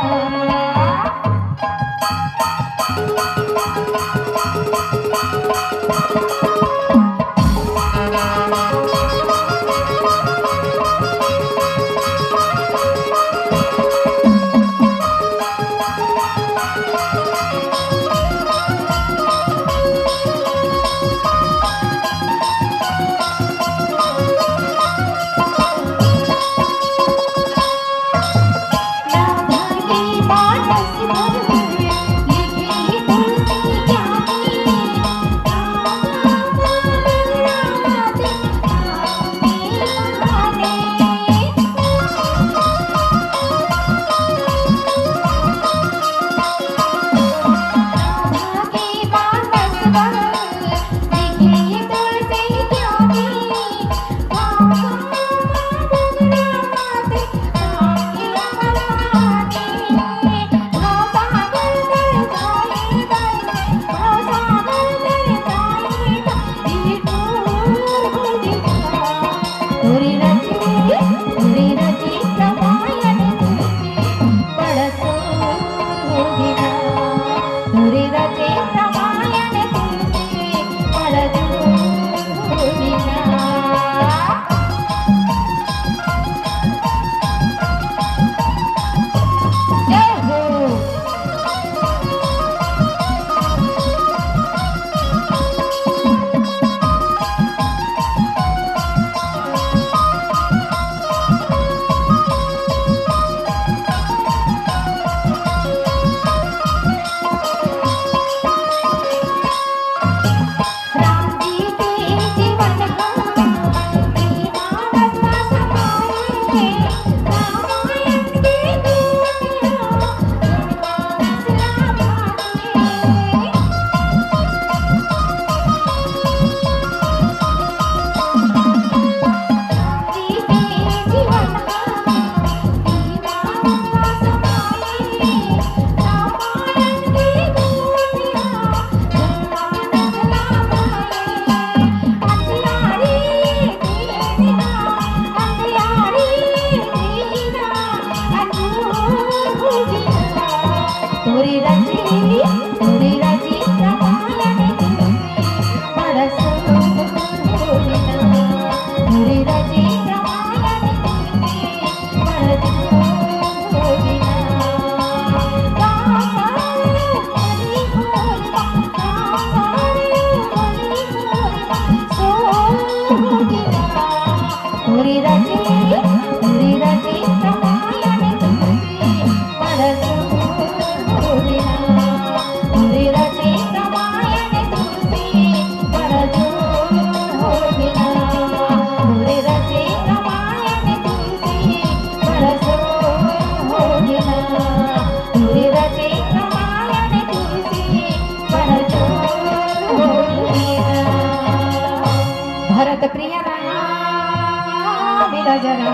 होगिना हरी रचे रामायण तुलसी परजोर होगिना हरी रचे रामायण तुलसी परजोर होगिना हरी रचे रामायण तुलसी परजोर होगिना भरत प्रिय राम विरजरा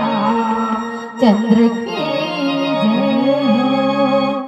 चंद्र की